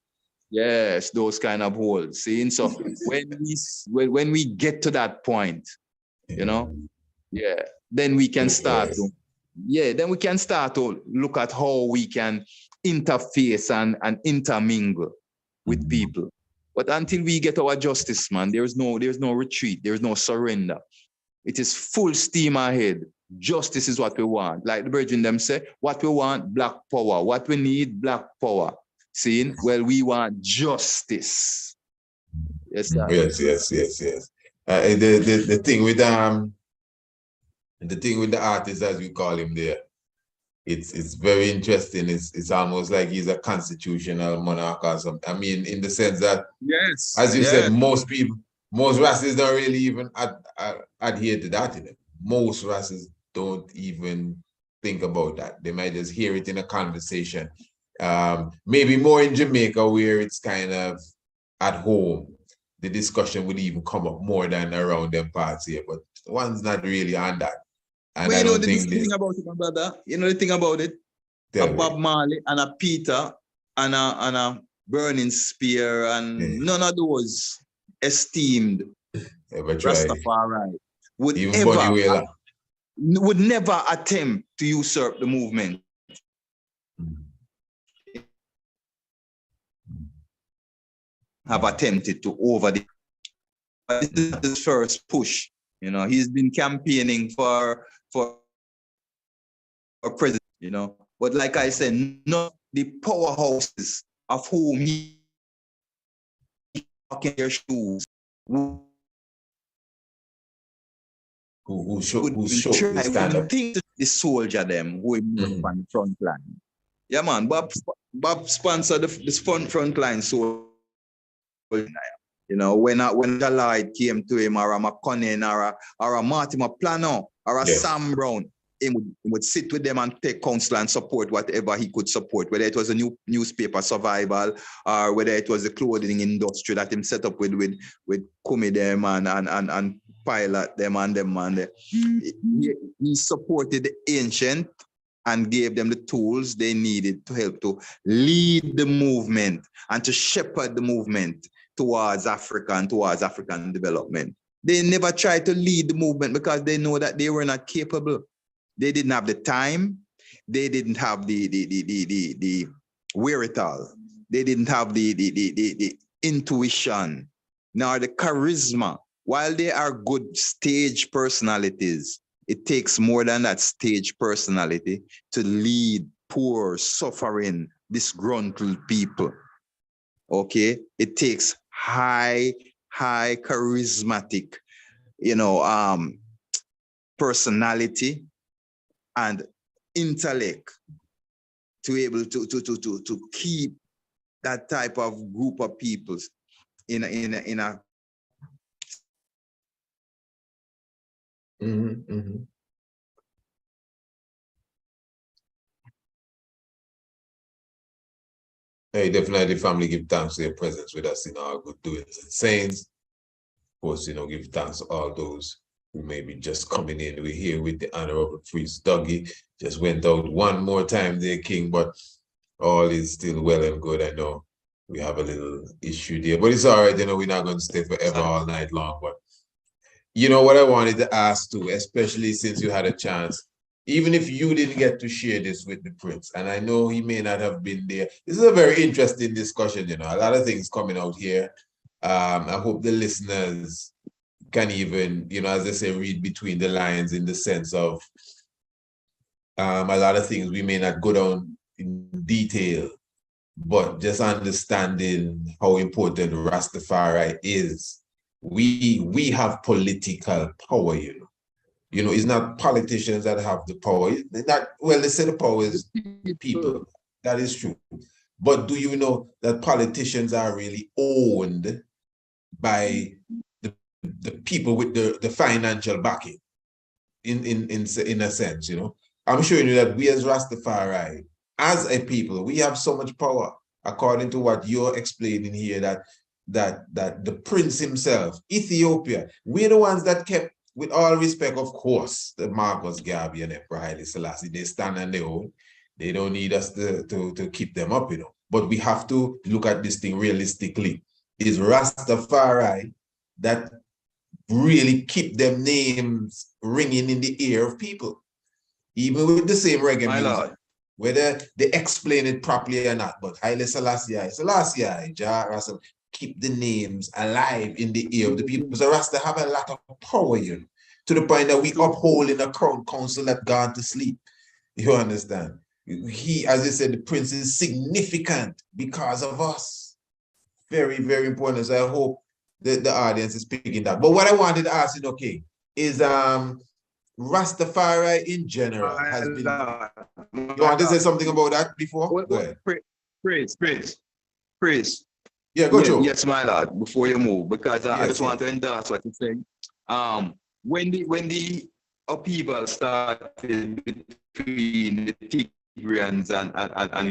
Yes, those kind of holes. See, so when we get to that point, then we can start to look at how we can interface and intermingle with people. But until we get our justice, man, there's no retreat, there's no surrender. It is full steam ahead. Justice is what we want. Like the brethren them say, what we want, black power. What we need, black power. Seeing? Well, we want justice. Yes, sir. Yes. The thing with the artist, as we call him there, it's very interesting. It's almost like he's a constitutional monarch or something. I mean, in the sense that, yes, as you said, most races don't really even adhere to that. Most races don't even think about that. They might just hear it in a conversation. Maybe more in Jamaica, where it's kind of at home. The discussion would even come up more than around them parts here, but one's not really on that. And but I don't think the thing about it, my brother. You know the thing about it. A Bob Marley and a Peter and a Burning Spear and none of those esteemed Rastafari would never attempt to usurp the movement. Have attempted to over the first push. You know, he's been campaigning for president, you know. But like I said, not the powerhouses of whom he walking their shoes. Who stand up. Think the soldier them who move on the front line. Yeah, man. Bob sponsored the front line soldier. You know, when Jalide came to him, or a McConnell, or a Martin Plano, or a Sam Brown, he would sit with them and take counsel and support whatever he could support, whether it was a new newspaper survival, or whether it was the clothing industry that him set up with Kumi them and Pilot them and them and he supported the ancient and gave them the tools they needed to help to lead the movement and to shepherd the movement towards Africa and towards African development. They never tried to lead the movement because they know that they were not capable. They didn't have the time. They didn't have the wherewithal. They didn't have the intuition, nor the charisma. While they are good stage personalities, it takes more than that stage personality to lead poor, suffering, disgruntled people. Okay? It takes high charismatic, personality and intellect to be able to keep that type of group of people in a Hey, definitely, family, give thanks to your presence with us in our good doings and sayings. Of course, give thanks to all those who may be just coming in. We're here with the Honorable Priest Dougie. Just went out one more time there, King, but all is still well and good. I know we have a little issue there, but it's all right. We're not going to stay forever all night long. But what I wanted to ask too, especially since you had a chance, even if you didn't get to share this with the Prince, and I know he may not have been there. This is a very interesting discussion, a lot of things coming out here. I hope the listeners can even, as they say, read between the lines in the sense of a lot of things we may not go down in detail, but just understanding how important Rastafari is. We have political power, it's not politicians that have the power. They say the power is people. That is true. But do you know that politicians are really owned by the people with the financial backing? In a sense, I'm showing you that we as Rastafari, as a people, we have so much power, according to what you're explaining here, that the Prince himself, Ethiopia, we're the ones that kept, with all respect, of course, the Marcus Garvey and Emperor Haile Selassie, they stand on their own. They don't need us to keep them up, But we have to look at this thing realistically. Is Rastafari that really keep them names ringing in the ear of people? Even with the same reggae music, whether they explain it properly or not, but Haile Selassie, Jah Rasta, keep the names alive in the ear of the people. So Rasta have a lot of power, to the point that we upholding a crown council that gone to sleep. You understand? He, as I said, the prince is significant because of us. Very, very important. So I hope the audience is picking that. But what I wanted to ask is, okay, is Rastafari in general has been. You want to say something about that before? Go ahead. Praise. Yeah, go Joe. Yes, my lord, before you move, because I just want to endorse what you're saying. When the upheaval started between the Tigrayans and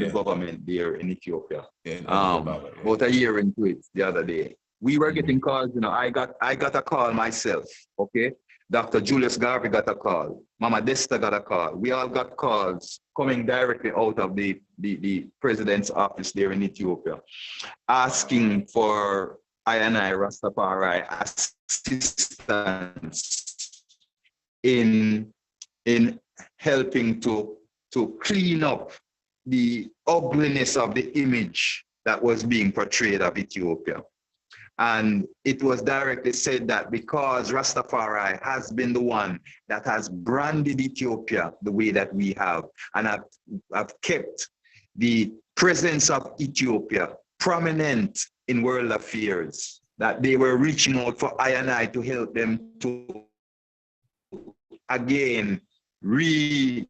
the government there in Ethiopia, about a year into it the other day, we were getting calls. You know, I got a call myself. Okay, Dr. Julius Garvey got a call. Mama Desta got a call. We all got calls coming directly out of the president's office there in Ethiopia, asking for I Rastafari assistance in helping to clean up the ugliness of the image that was being portrayed of Ethiopia. And it was directly said that because Rastafari has been the one that has branded Ethiopia the way that we have, and have kept the presence of Ethiopia prominent in world affairs, that they were reaching out for I to help them to again recreate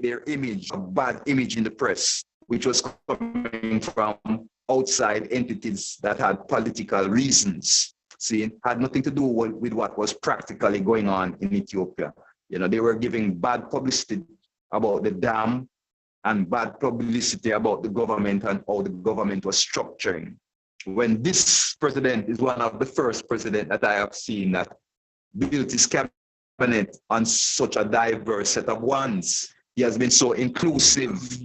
their image, a bad image in the press, which was coming from outside entities that had political reasons. See, had nothing to do with what was practically going on in Ethiopia. You know, they were giving bad publicity about the dam and bad publicity about the government and how the government was structuring. When this president is one of the first presidents that I have seen that built his cabinet on such a diverse set of ones. He has been so inclusive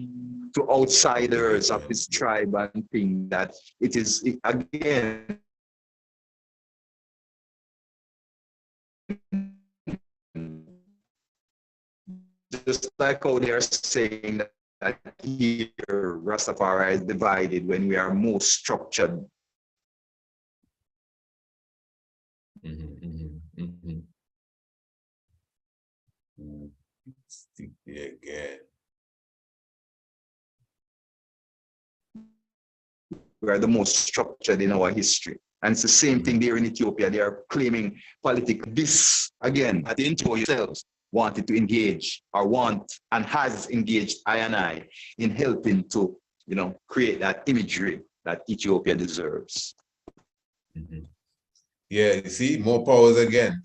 to outsiders of his tribe and thing that it is, again, just like how they are saying that here Rastafari is divided when we are most structured. Again. We are the most structured in our history. And it's the same thing there in Ethiopia. They are claiming politics. This, again, at the intro yourselves, wanted to engage or want and has engaged I in helping to, create that imagery that Ethiopia deserves. Yeah, you see, more powers again.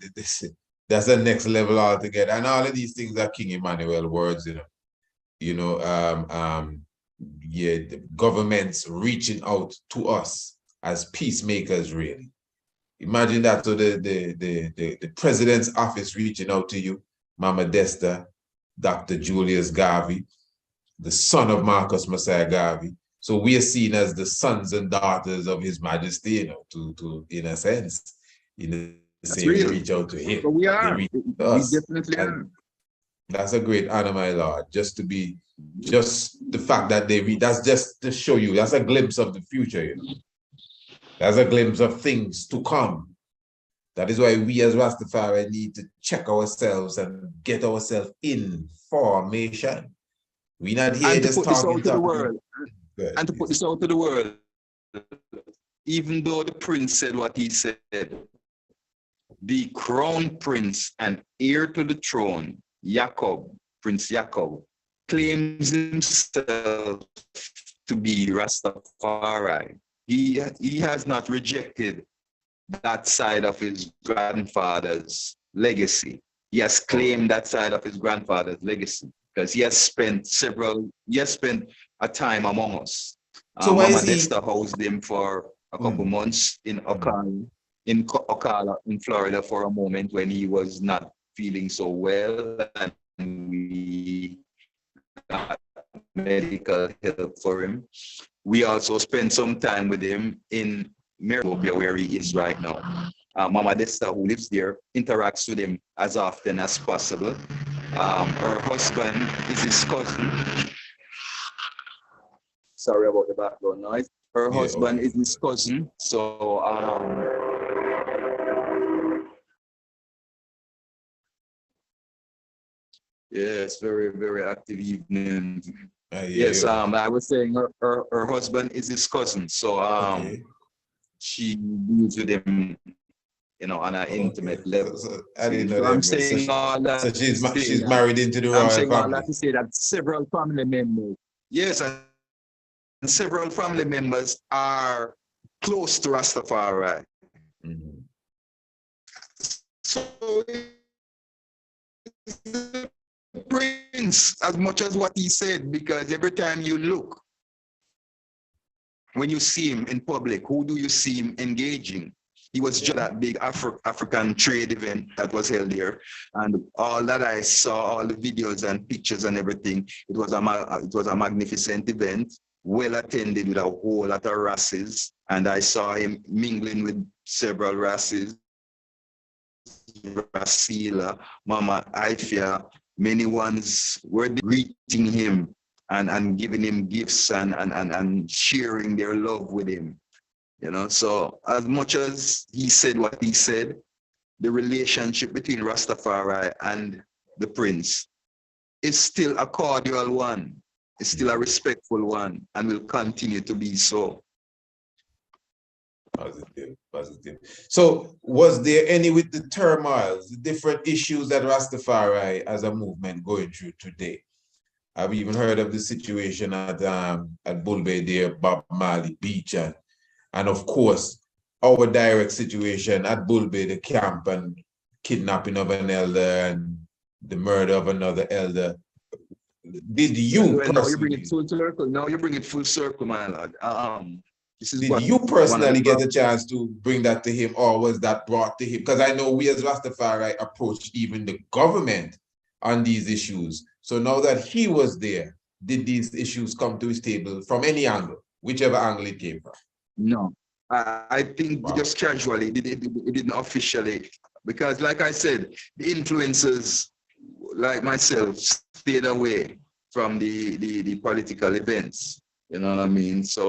That's the next level altogether. And all of these things are King Emmanuel words, the governments reaching out to us as peacemakers, really. Imagine that. So the president's office reaching out to you, Mama Desta, Dr. Julius Garvey, the son of Marcus Messiah Garvey. So we are seen as the sons and daughters of His Majesty, to in a sense, they reach out to him. So we are. We definitely are. That's a great honor, my Lord. Just the fact that that's just to show you, that's a glimpse of the future, That's a glimpse of things to come. That is why we as Rastafari need to check ourselves and get ourselves in formation. We're not here just talking to the world. And to put this out to the world, even though the prince said what he said, the crown prince and heir to the throne, Prince Jacob, claims himself to be Rastafari. He has not rejected that side of his grandfather's legacy. He has claimed that side of his grandfather's legacy because he has spent a time among us. So why Mama is he Desta housed him for a couple months in Ocala, in Florida for a moment when he was not feeling so well, and we got medical help for him. We also spent some time with him in Maricopa, where he is right now. Mama Desta, who lives there, interacts with him as often as possible. Her husband is his cousin. Sorry about the background noise. Her husband is his cousin, so Yes, very, very active evening. Yes, I was saying her husband is his cousin. So okay. she deals with him, on an Okay. intimate level. So I didn't know So I'm that. So, saying all so that to say she's that married into the royal family. several family members. Yes, and several family members are close to Rastafari. Mhm. So the prince, as much as what he said, because every time you look, when you see him in public, who do you see him engaging? He was just that big African trade event that was held there, and all that I saw, all the videos and pictures and everything, it was a magnificent event, well attended with a whole lot of races, and I saw him mingling with several races, Rasila, Mama Ifia, many ones were greeting him and giving him gifts and sharing their love with him. So as much as he said what he said, the relationship between Rastafari and the prince is still a cordial one. It's still a respectful one and will continue to be so. Positive, positive. So was there any with the turmoils, the different issues that Rastafari as a movement going through today? I've even heard of the situation at Bull Bay there, Bob Marley Beach, and of course, our direct situation at Bull Bay, the camp and kidnapping of an elder and the murder of another elder. Did you Well, now you bring personally? it full circle. Now you bring it full circle, my lord. This is Did what you one of the personally get a chance to bring that to him, or was that brought to him? Because I know we as Rastafari approached even the government on these issues. So now that he was there, did these issues come to his table from any angle, whichever angle it came from? No, I think Wow. just casually, it didn't officially, because like I said, the influencers like myself stayed away from the political events. You know what I mean? So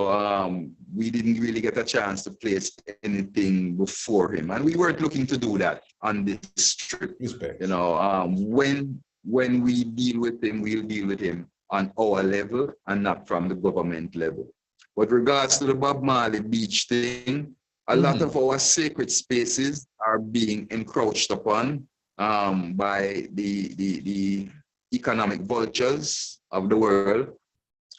we didn't really get a chance to place anything before him, and we weren't looking to do that on this trip. Respect. When we deal with him, we'll deal with him on our level and not from the government level. With regards to the Bob Marley Beach thing, a lot of our sacred spaces are being encroached upon by the economic vultures of the world.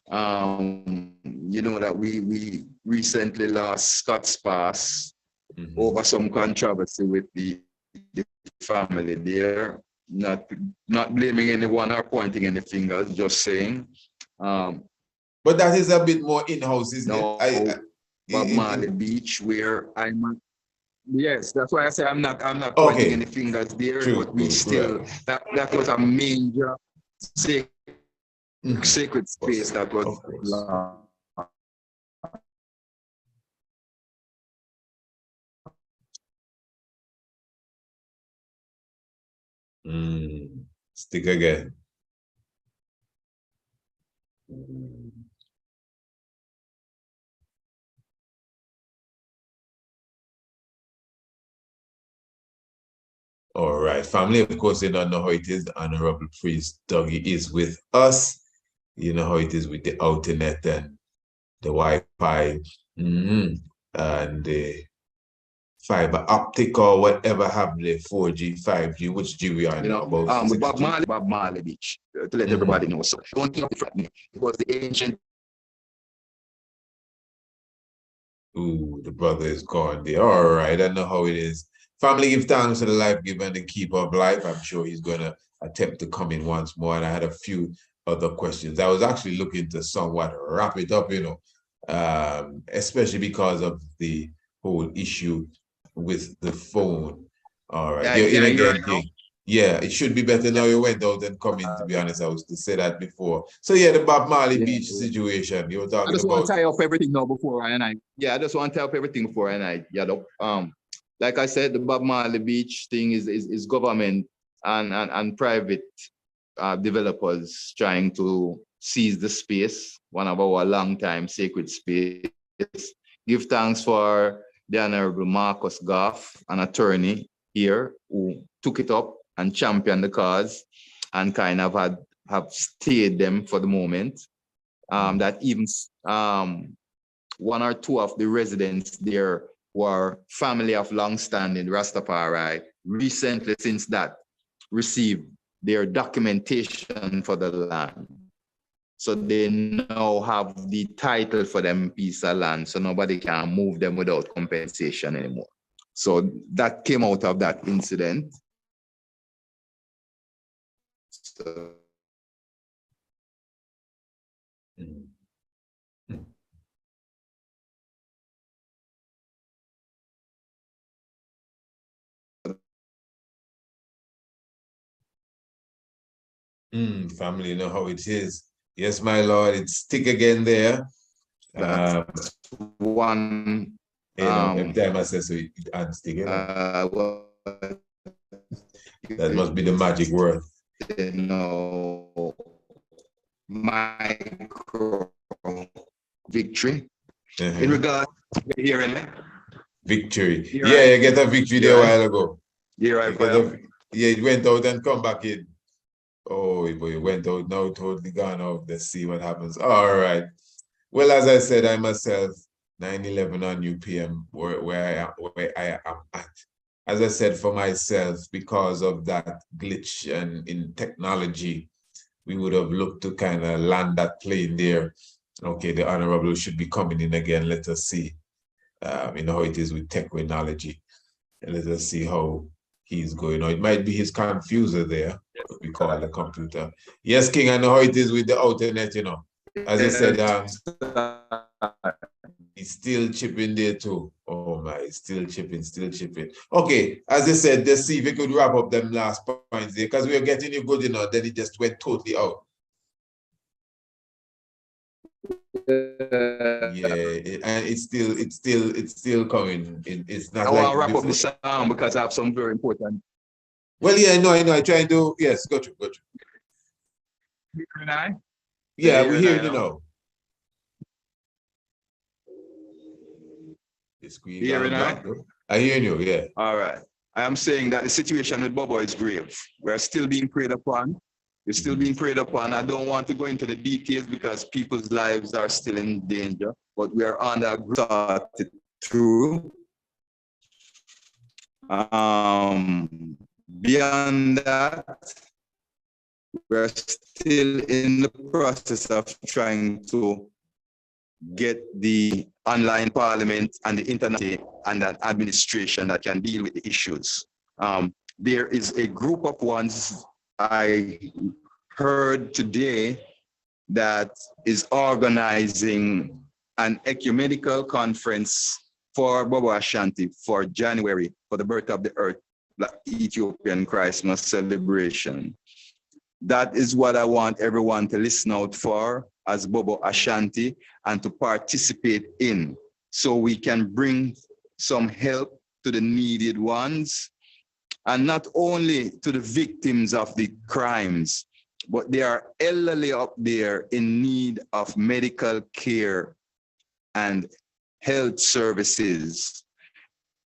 You know that we recently lost Scott's Pass over some controversy with the family there. Not blaming anyone or pointing any fingers, just saying. But that is a bit more in-house, isn't it? Bob Marley Beach, where I'm at. Yes, that's why I say I'm not pointing any fingers there, True, but we still that was a major sacred space that was lost. Stick again. All right, family, of course, you don't know how it is. The Honorable Priest Dougie is with us. You know how it is with the internet and the Wi-Fi and the fiber optic or whatever have the 4G, 5G, which G we are now about. The Bob Marley Beach, to let everybody know. So don't think of it, it was the ancient. Ooh, the brother is gone there. All right, I know how it is. Family, give thanks to the life giver and the keeper of life. I'm sure he's going to attempt to come in once more. And I had a few other questions. I was actually looking to somewhat wrap it up, especially because of the whole issue with the phone. All right. You're in again. Yeah, it should be better now. You went out and come in, to be honest. I was to say that before. So yeah, the Bob Marley Beach situation you were talking about. I just want to tie up everything now before I just want to tie up everything before like I said, the Bob Marley Beach thing is government and private developers trying to seize the space, one of our long-time sacred space. Give thanks for the Honorable Marcus Goff, an attorney here, who took it up and championed the cause. and kind of have stayed them for the moment. That even one or two of the residents there were family of long-standing Rastafari, recently since that received their documentation for the land. So they now have the title for them piece of land, so nobody can move them without compensation anymore. So that came out of that incident. So, family, you know how it is. Yes, my lord, it's thick again there. that's one. Every time I say so, it adds stick. That must be the magic word. Micro victory. In regard to hearing me? Victory. Yeah, you get a victory there a while ago. It went out and come back in. Oh, it went out, now totally gone out. Let's see what happens. All right. Well, as I said, I myself, 9/11 on UPM, where I am at. As I said, for myself, because of that glitch and in technology, we would have looked to kind of land that plane there. Okay, the Honorable should be coming in again. Let us see. You know how it is with technology. And let us see how he's going on. It might be his confuser there, what we call the computer. Yes, King, I know how it is with the internet, you know. As I said, he's still chipping there too. Oh my, still chipping. Okay, as I said, let's see if we could wrap up them last points there, because we were getting you good enough, then it just went totally out. Yeah, and it's still coming. It's not. I want to wrap up the sound because I have some very important. Well, yeah, I know. I try to do. Yes, go through. Hearing I? Yeah, we're hearing you now. The screen. Hearing I hear you. Yeah. All right. I am saying that the situation with Bobo is grave. We are still being preyed upon. We're still being preyed upon. I don't want to go into the details because people's lives are still in danger, but we are on that started through. Beyond that, we're still in the process of trying to get the online parliament and the internet and an administration that can deal with the issues. There is a group of ones I heard today that is organizing an ecumenical conference for Bobo Ashanti for January, for the birth of the earth, the Ethiopian Christmas celebration. That is what I want everyone to listen out for as Bobo Ashanti and to participate in, so we can bring some help to the needed ones, and not only to the victims of the crimes, but they are elderly up there in need of medical care and health services.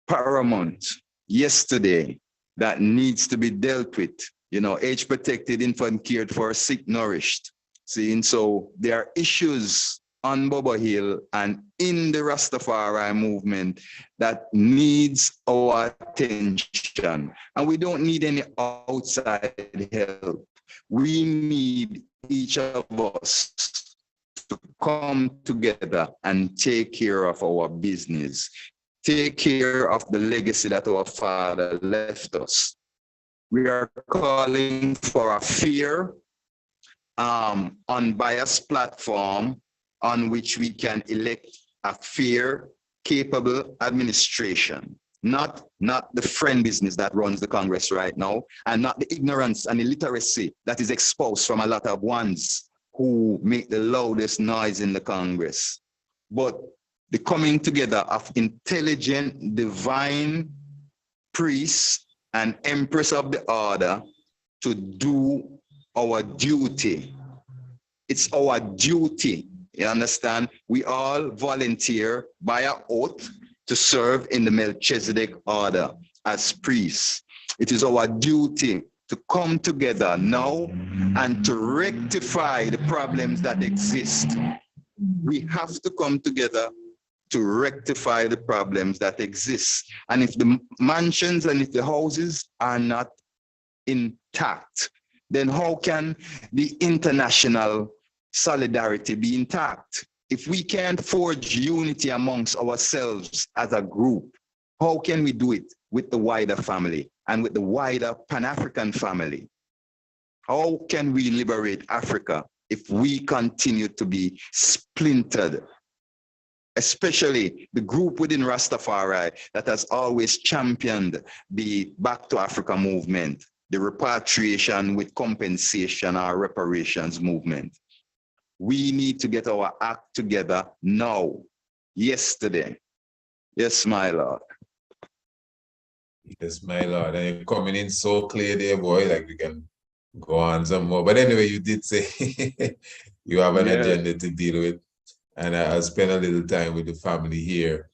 Paramount yesterday that needs to be dealt with. You know, age protected, infant cared for, sick nourished. See, and so there are issues on Bobo Hill and in the Rastafari movement that needs our attention. And we don't need any outside help. We need each of us to come together and take care of our business, take care of the legacy that our father left us. We are calling for a fair, unbiased platform on which we can elect a fair, capable administration, not the friend business that runs the Congress right now, and not the ignorance and illiteracy that is exposed from a lot of ones who make the loudest noise in the Congress, but the coming together of intelligent, divine priests and empress of the order to do our duty. It's our duty, you understand? We all volunteer by an oath to serve in the Melchizedek order as priests. It is our duty to come together now and to rectify the problems that exist. We have to come together to rectify the problems that exist. And if the mansions and if the houses are not intact, then how can the international solidarity be intact? If we can't forge unity amongst ourselves as a group, how can we do it with the wider family and with the wider Pan-African family? How can we liberate Africa if we continue to be splintered? Especially the group within Rastafari that has always championed the Back to Africa movement, the repatriation with compensation or reparations movement. We need to get our act together now, yesterday. Yes, my Lord. Yes, my Lord. And you're coming in so clear there, boy, like we can go on some more. But anyway, you did say you have an agenda to deal with. And I'll spend a little time with the family here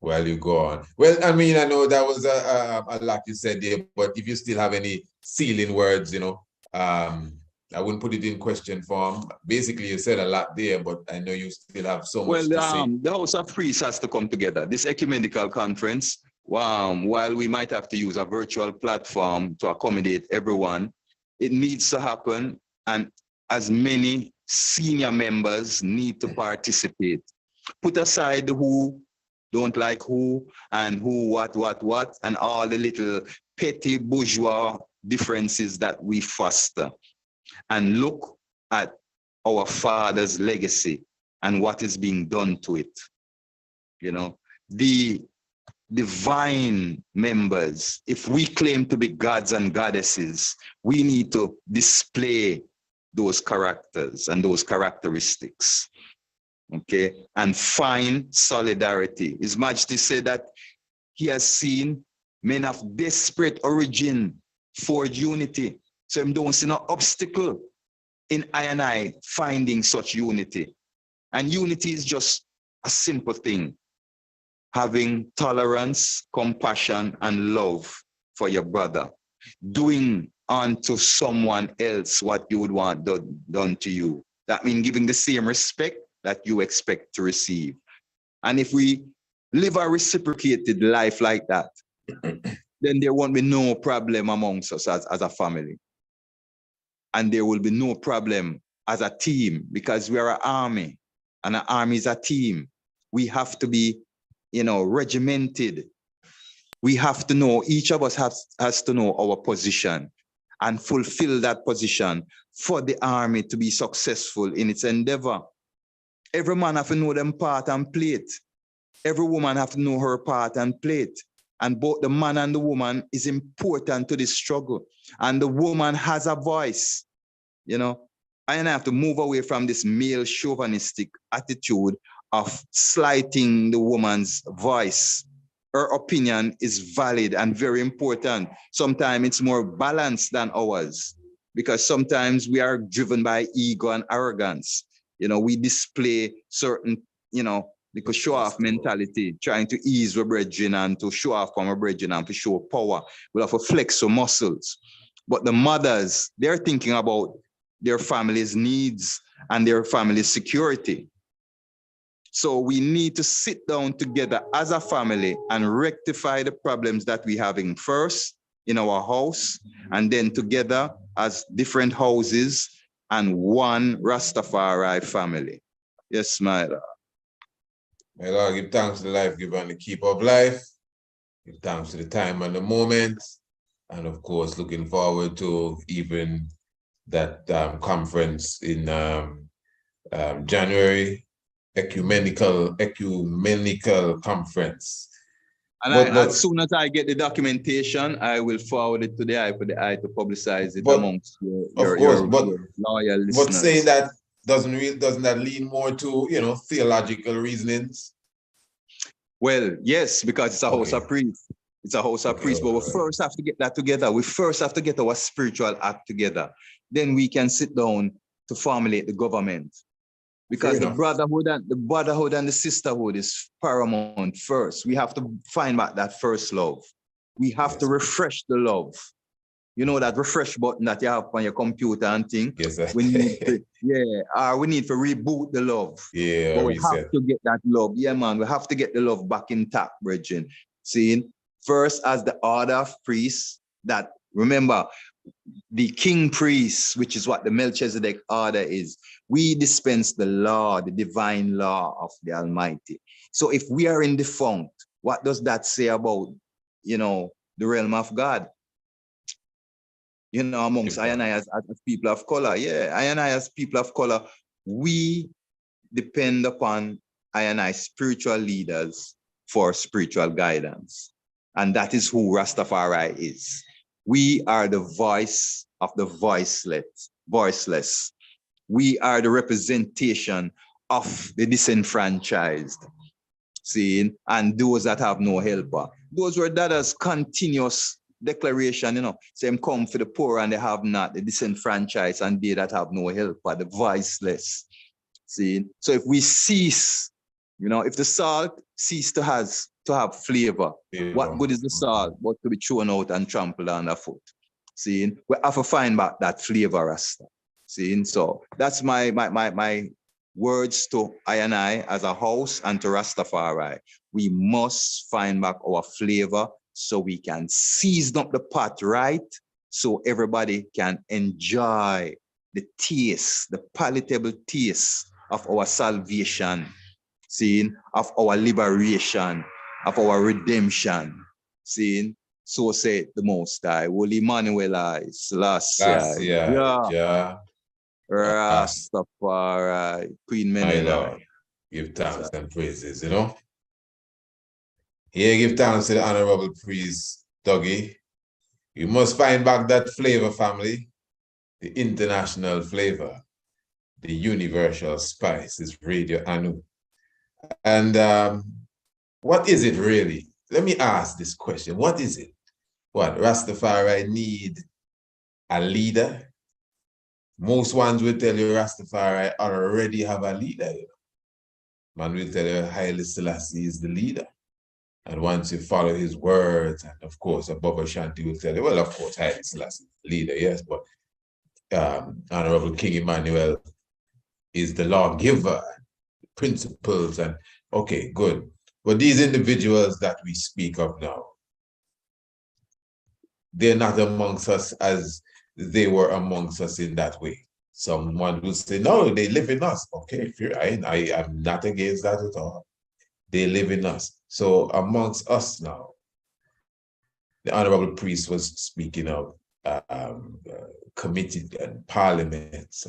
while you go on. Well, I mean, I know that was a lot you said there, but if you still have any sealing words, you know, I wouldn't put it in question form. Basically, you said a lot there, but I know you still have so much to say. The House of Priests has to come together. This ecumenical conference, while we might have to use a virtual platform to accommodate everyone, it needs to happen, and as many senior members need to participate. Put aside who don't like who and who what, and all the little petty bourgeois differences that we foster, and look at our father's legacy and what is being done to it. You know, the divine members, if we claim to be gods and goddesses, we need to display those characters and those characteristics, okay, and find solidarity. His Majesty said that he has seen men of desperate origin forge unity. So he don't see no obstacle in I and I finding such unity. And unity is just a simple thing. Having tolerance, compassion, and love for your brother. Doing unto someone else what you would want done to you. That means giving the same respect that you expect to receive. And if we live a reciprocated life like that, then there won't be no problem amongst us as a family. And there will be no problem as a team, because we are an army, and an army is a team. We have to be, you know, regimented. We have to know, each of us has to know our position and fulfill that position for the army to be successful in its endeavor. Every man have to know them part and plate. Every woman have to know her part and plate. And both the man and the woman is important to this struggle. And the woman has a voice, you know. And I have to move away from this male chauvinistic attitude of slighting the woman's voice. Her opinion is valid and very important. Sometimes it's more balanced than ours, because sometimes we are driven by ego and arrogance. You know, we display certain, you know, like a show-off mentality, trying to ease our brethren and to show off from our brethren and to show power. We'll have to flex our muscles. But the mothers, they're thinking about their family's needs and their family's security. So we need to sit down together as a family and rectify the problems that we're having first in our house, and then together as different houses and one Rastafari family. Yes, my Lord. My Lord, give thanks to the life giver and the keeper of life. Give thanks to the time and the moment. And of course, looking forward to even that conference in January. Ecumenical conference. And as soon as I get the documentation, I will forward it to the eye for the eye to publicize it amongst your loyal listeners. But saying that doesn't that lean more to, you know, theological reasonings? Well, yes, because it's a house of priests. It's a house of priests, but we first have to get that together. We first have to get our spiritual act together. Then we can sit down to formulate the government. Because the brotherhood and the sisterhood is paramount first. We have to find back that first love. We have to refresh the love. You know that refresh button that you have on your computer and thing? Yes, sir. We need to, we need to reboot the love. Yeah, But we reset. have to get that love. Yeah, man, we have to get the love back intact, brethren. See, first as the order of priests, that, remember, the king priest, which is what the Melchizedek order is, we dispense the law, the divine law of the Almighty. So if we are in defunct, what does that say about, the realm of God? Amongst I and I as people of color. Yeah, I and I as people of color, we depend upon I and I spiritual leaders for spiritual guidance. And that is who Rastafari is. We are the voice of the voiceless. We are the representation of the disenfranchised. See, and those that have no helper. Those were Dada's continuous declaration, same come for the poor and they have not, the disenfranchised and they that have no helper, the voiceless. See, so if we cease, if the salt cease to have flavor, what good is the salt but to be thrown out and trampled underfoot? See, we have to find back that flavor, Rasta. See, so that's my words to I and I as a house and to Rastafari. We must find back our flavor so we can season up the pot right, so everybody can enjoy the taste, the palatable taste of our salvation, seeing, of our liberation, of our redemption, seeing. So said the Most High, Holy Emmanuel, Selassie, Yeah. Rastafari, Queen Menela. Give thanks and praises, Here, give thanks to the Honorable Priest Dougie. You must find back that flavor, family, the international flavor, the universal spice is Radio Anu. And what is it really? Let me ask this question. What is it? What, Rastafari need a leader? Most ones will tell you Rastafari already have a leader. Man will tell you Haile Selassie is the leader. And once you follow his words, and of course, Ababa Shanti will tell you, well, of course, Haile Selassie is the leader, yes, but Honorable King Emmanuel is the lawgiver, principles, and okay, good. But these individuals that we speak of now, they're not amongst us as they were amongst us in that way. Someone will say, no, they live in us. Okay, I am not against that at all. They live in us. So amongst us now, the Honorable Priest was speaking of committee and parliaments,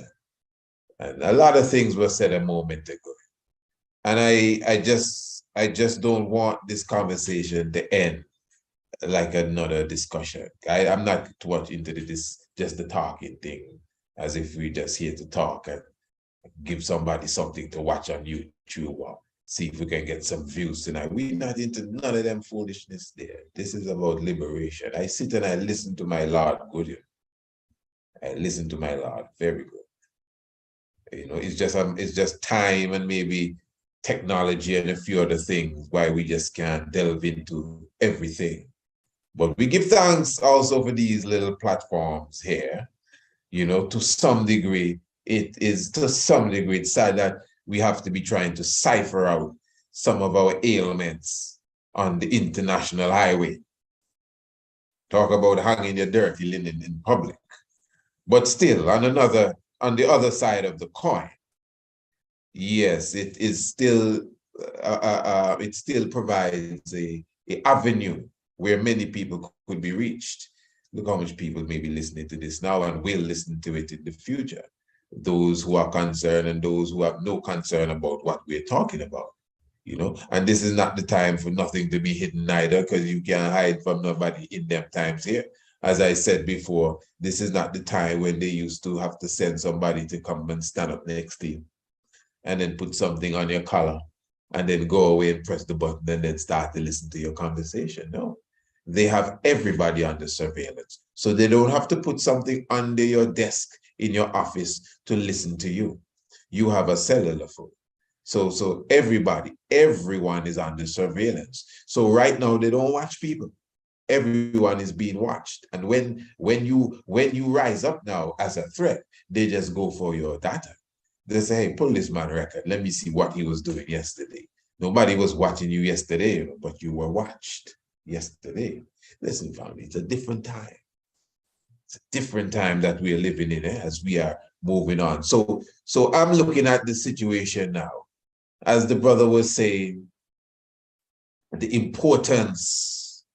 and a lot of things were said a moment ago. And I just don't want this conversation to end like another discussion. I'm not too much into this, just the talking thing, as if we're just here to talk and give somebody something to watch on YouTube or see if we can get some views tonight. We're not into none of them foolishness there. This is about liberation. I sit and I listen to my Lord good. I listen to my Lord very good. It's just time and maybe technology and a few other things why we just can't delve into everything. But we give thanks also for these little platforms here. To some degree, it's sad that we have to be trying to cipher out some of our ailments on the international highway. Talk about hanging your dirty linen in public. But still, on the other side of the coin, yes, it is still, it still provides a avenue where many people could be reached. Look how much people may be listening to this now and will listen to it in the future. Those who are concerned and those who have no concern about what we're talking about, And this is not the time for nothing to be hidden either, because you can't hide from nobody in them times here. As I said before, this is not the time when they used to have to send somebody to come and stand up next to you and then put something on your collar and then go away and press the button and then start to listen to your conversation. No, they have everybody under surveillance. So they don't have to put something under your desk in your office to listen to you. You have a cellular phone. So everyone is under surveillance. So right now they don't watch people. everyone is being watched. And when you rise up now as a threat, they just go for your data. They say, hey, pull this man record. Let me see what he was doing yesterday. Nobody was watching you yesterday, but you were watched yesterday. Listen, family, it's a different time. It's a different time that we are living in as we are moving on. So I'm looking at the situation now. As the brother was saying, the importance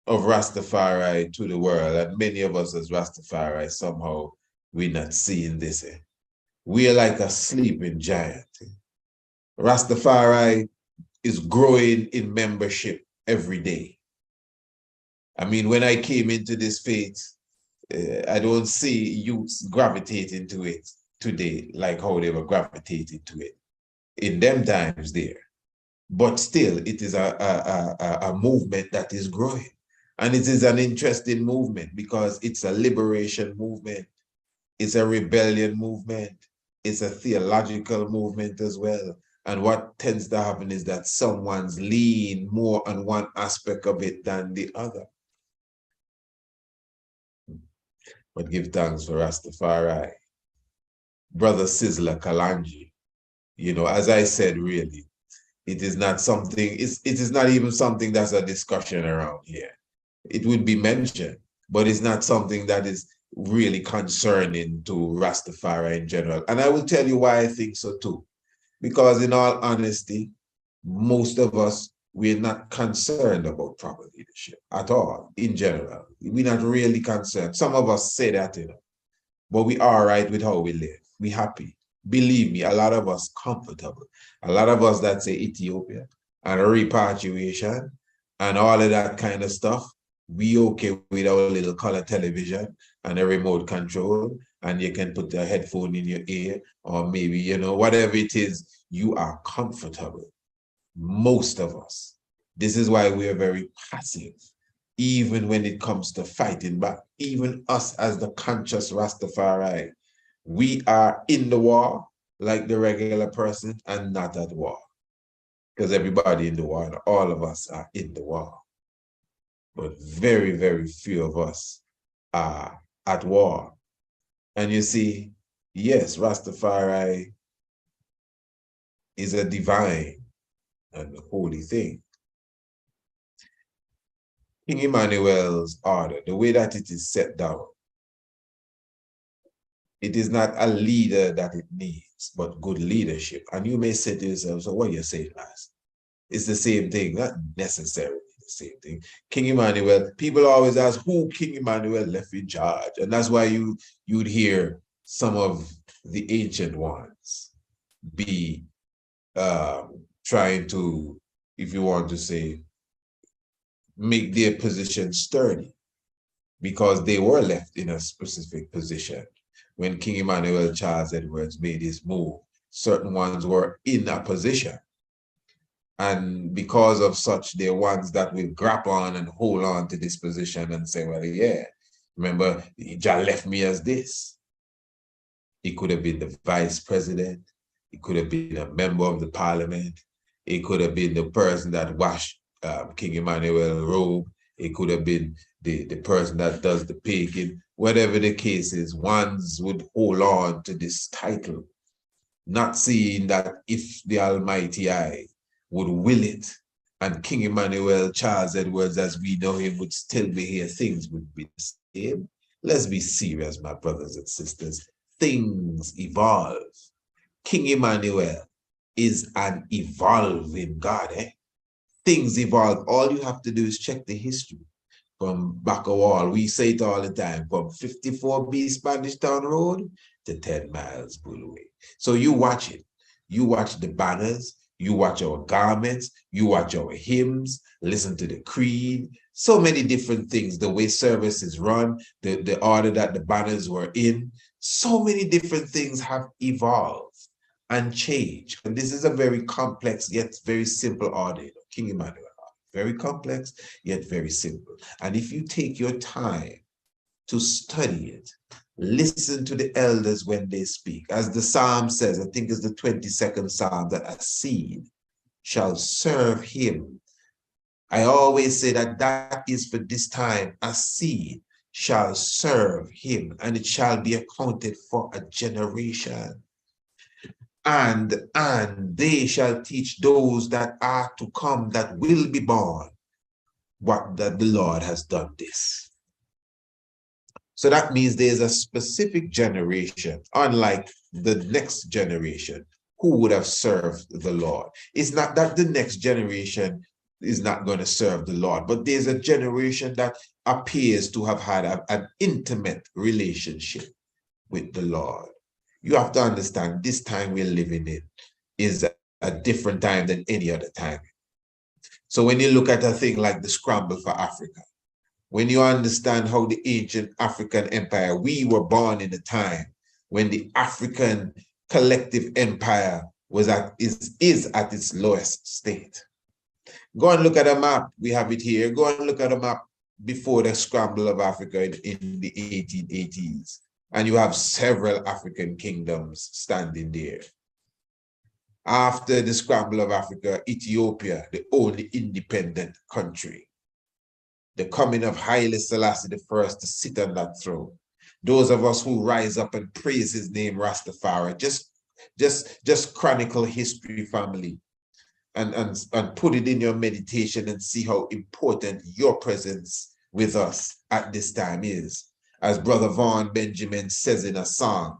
of Rastafari to the world, and many of us as Rastafari, somehow we're not seeing this. We are like a sleeping giant. Rastafari is growing in membership every day. I mean, when I came into this faith, I don't see youths gravitating to it today like how they were gravitating to it in them times there. But still, it is a movement that is growing. And it is an interesting movement because it's a liberation movement. It's a rebellion movement. It's a theological movement as well. And what tends to happen is that someone's lean more on one aspect of it than the other. But give thanks for Rastafari. Brother Sizzler Kalanji, you know, as I said, really, it is not something, it is not even something that's a discussion around here. It would be mentioned, but it's not something that is really concerning to Rastafari in general. And I will tell you why I think so too. Because in all honesty, most of us, we're not concerned about proper leadership at all, in general. We're not really concerned. Some of us say that, you know, but we are right with how we live. We happy. Believe me, a lot of us comfortable. A lot of us that say Ethiopia and repatriation and all of that kind of stuff, we okay with our little color television and a remote control, and you can put a headphone in your ear, or maybe, you know, whatever it is, you are comfortable. Most of us. This is why we are very passive, even when it comes to fighting back. Even us as the conscious Rastafari, we are in the war like the regular person and not at war. Because everybody in the war, and all of us are in the war. But very, very few of us are at war. And you see, yes, Rastafari is a divine and holy thing. King Emmanuel's order, the way that it is set down, it is not a leader that it needs, but good leadership. And you may say to yourself, so what are you saying, Laz? It's the same thing, not necessarily the same thing. King Emmanuel, people always ask who King Emmanuel left in charge. And that's why you'd hear some of the ancient ones be trying to, if you want to say, make their position sturdy, because they were left in a specific position. When King Emmanuel Charles Edwards made his move, certain ones were in a position. And because of such, they're ones that will grab on and hold on to this position and say, well, yeah, remember, Jah left me as this. He could have been the vice president. He could have been a member of the parliament. He could have been the person that washed King Emmanuel's robe. It could have been the person that does the picking. Whatever the case is, ones would hold on to this title, not seeing that if the Almighty I would will it, and King Emmanuel Charles Edwards, as we know him, would still be here, things would be the same. Let's be serious, my brothers and sisters. Things evolve. King Emmanuel is an evolving God. Things evolve. All you have to do is check the history. From back a wall, we say it all the time, from 54B Spanish Town Road to 10 miles Bulway. So you watch it. You watch the banners, you watch our garments, you watch our hymns, listen to the creed, so many different things, the way service is run, the order that the banners were in, so many different things have evolved and changed. And this is a very complex yet very simple order, King Emmanuel. Very complex, yet very simple. And if you take your time to study it, listen to the elders when they speak. As the Psalm says, I think it's the 22nd Psalm, that a seed shall serve him I always say that that is for this time. A seed shall serve him, and it shall be accounted for a generation. And they shall teach those that are to come, that will be born, what that the Lord has done this. So that means there's a specific generation, unlike the next generation, who would have served the Lord. It's not that the next generation is not going to serve the Lord, but there's a generation that appears to have had an intimate relationship with the Lord. You have to understand this time we're living in is a different time than any other time. So when you look at a thing like the scramble for Africa, when you understand how the ancient African empire, we were born in a time when the African collective empire is at its lowest state. Go and look at a map. We have it here. Go and look at a map before the scramble of Africa in the 1880s. And you have several African kingdoms standing there. After the scramble of Africa, Ethiopia, the only independent country. The coming of Haile Selassie I to sit on that throne. Those of us who rise up and praise his name, Rastafari, just chronicle history, family, and put it in your meditation and see how important your presence with us at this time is. As Brother Vaughn Benjamin says in a song,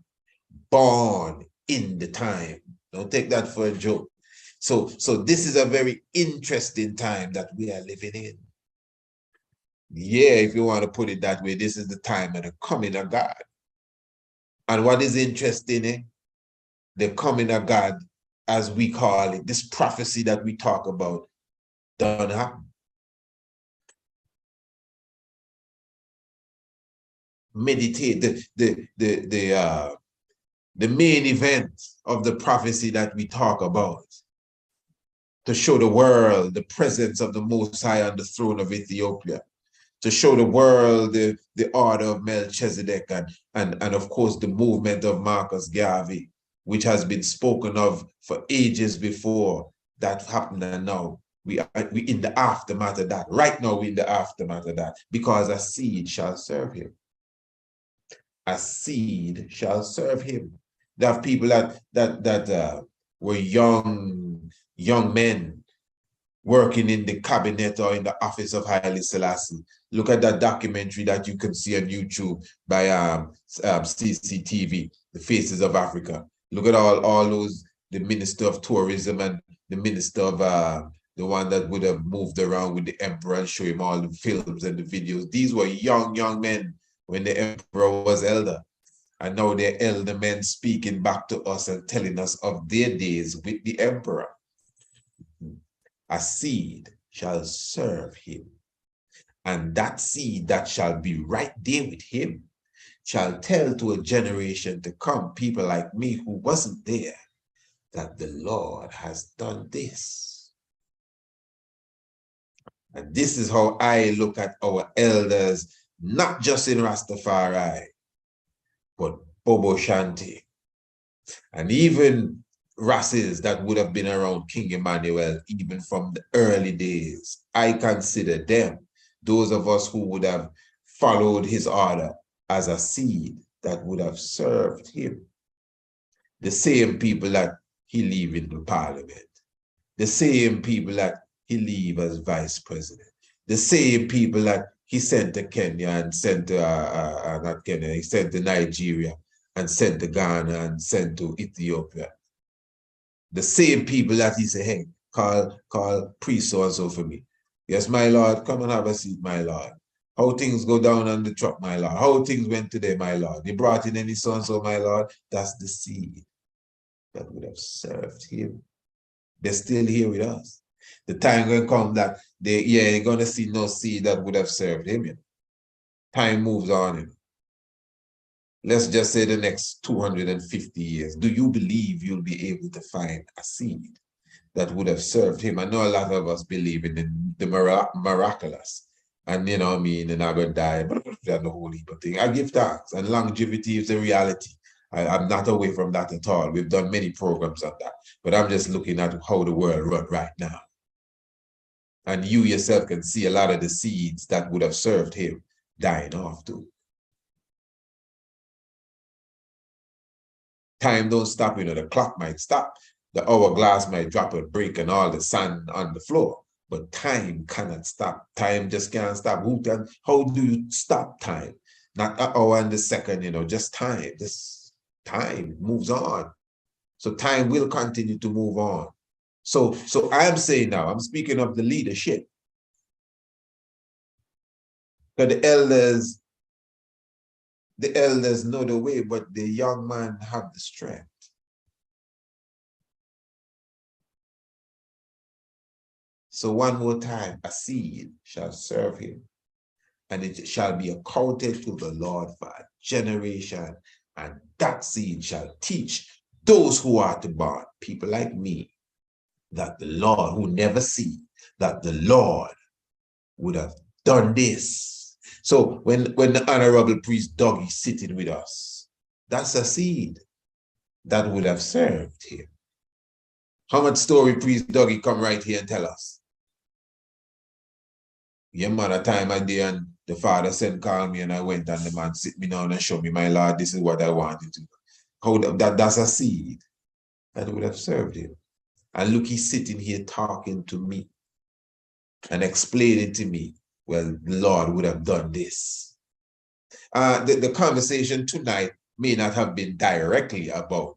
born in the time. Don't take that for a joke. So this is a very interesting time that we are living in. Yeah, if you want to put it that way, this is the time of the coming of God. And what is interesting, the coming of God, as we call it, this prophecy that we talk about, don't happen. Meditate. The main event of the prophecy that we talk about, to show the world the presence of the Most High on the throne of Ethiopia, to show the world the order of Melchizedek, and of course the movement of Marcus Garvey, which has been spoken of for ages before that happened. And now we in the aftermath of that. Right now we're in the aftermath of that, because a seed shall serve him. A seed shall serve him. There are people that were young men working in the cabinet or in the office of Haile Selassie. Look at that documentary that you can see on YouTube by CCTV, The Faces of Africa. Look at all those, the Minister of Tourism and the Minister of, the one that would have moved around with the emperor and show him all the films and the videos. These were young men when the emperor was elder. And now they're elder men speaking back to us and telling us of their days with the emperor. A seed shall serve him. And that seed that shall be right there with him shall tell to a generation to come, people like me who wasn't there, that the Lord has done this. And this is how I look at our elders, not just in Rastafari, but Bobo Shanti, and even races that would have been around King Emmanuel, even from the early days. I consider them, those of us who would have followed his order, as a seed that would have served him. The same people that he leave in the parliament, the same people that he leave as vice president, the same people that he sent to Kenya and sent to, not Kenya, he sent to Nigeria and sent to Ghana and sent to Ethiopia. The same people that he said, hey, call priest so-and-so for me. Yes, my Lord, come and have a seat, my Lord. How things go down on the truck, my Lord. How things went today, my Lord. You brought in any so-and-so, my Lord. That's the seed that would have served him. They're still here with us. The time will come that you're going to see no seed that would have served him. You know? Time moves on. You know? Let's just say the next 250 years. Do you believe you'll be able to find a seed that would have served him? I know a lot of us believe in the miraculous. And you know what I mean, and I'm going to die, and the whole heap of thing. I give thanks, and longevity is a reality. I'm not away from that at all. We've done many programs on that, but I'm just looking at how the world runs right now. And you yourself can see a lot of the seeds that would have served him dying off too. Time don't stop, the clock might stop. The hourglass might drop and break and all the sand on the floor. But time cannot stop. Time just can't stop. How do you stop time? Not an hour and a second, just time. Just time moves on. So time will continue to move on. So I'm saying now, I'm speaking of the leadership. But the elders know the way, but the young man have the strength. So one more time, a seed shall serve him, and it shall be accounted to the Lord for a generation, and that seed shall teach those who are to born, people like me, that the Lord, who never see, that the Lord would have done this. So when the Honorable Priest Dougie sitting with us, that's a seed that would have served him. How much story Priest Dougie come right here and tell us? Yeah, man, a time I did, and the father sent call me, and I went, and the man sit me down and show me, my Lord, this is what I wanted to do. That's a seed that would have served him. And look, he's sitting here talking to me and explaining to me, well, the Lord would have done this. The conversation tonight may not have been directly about,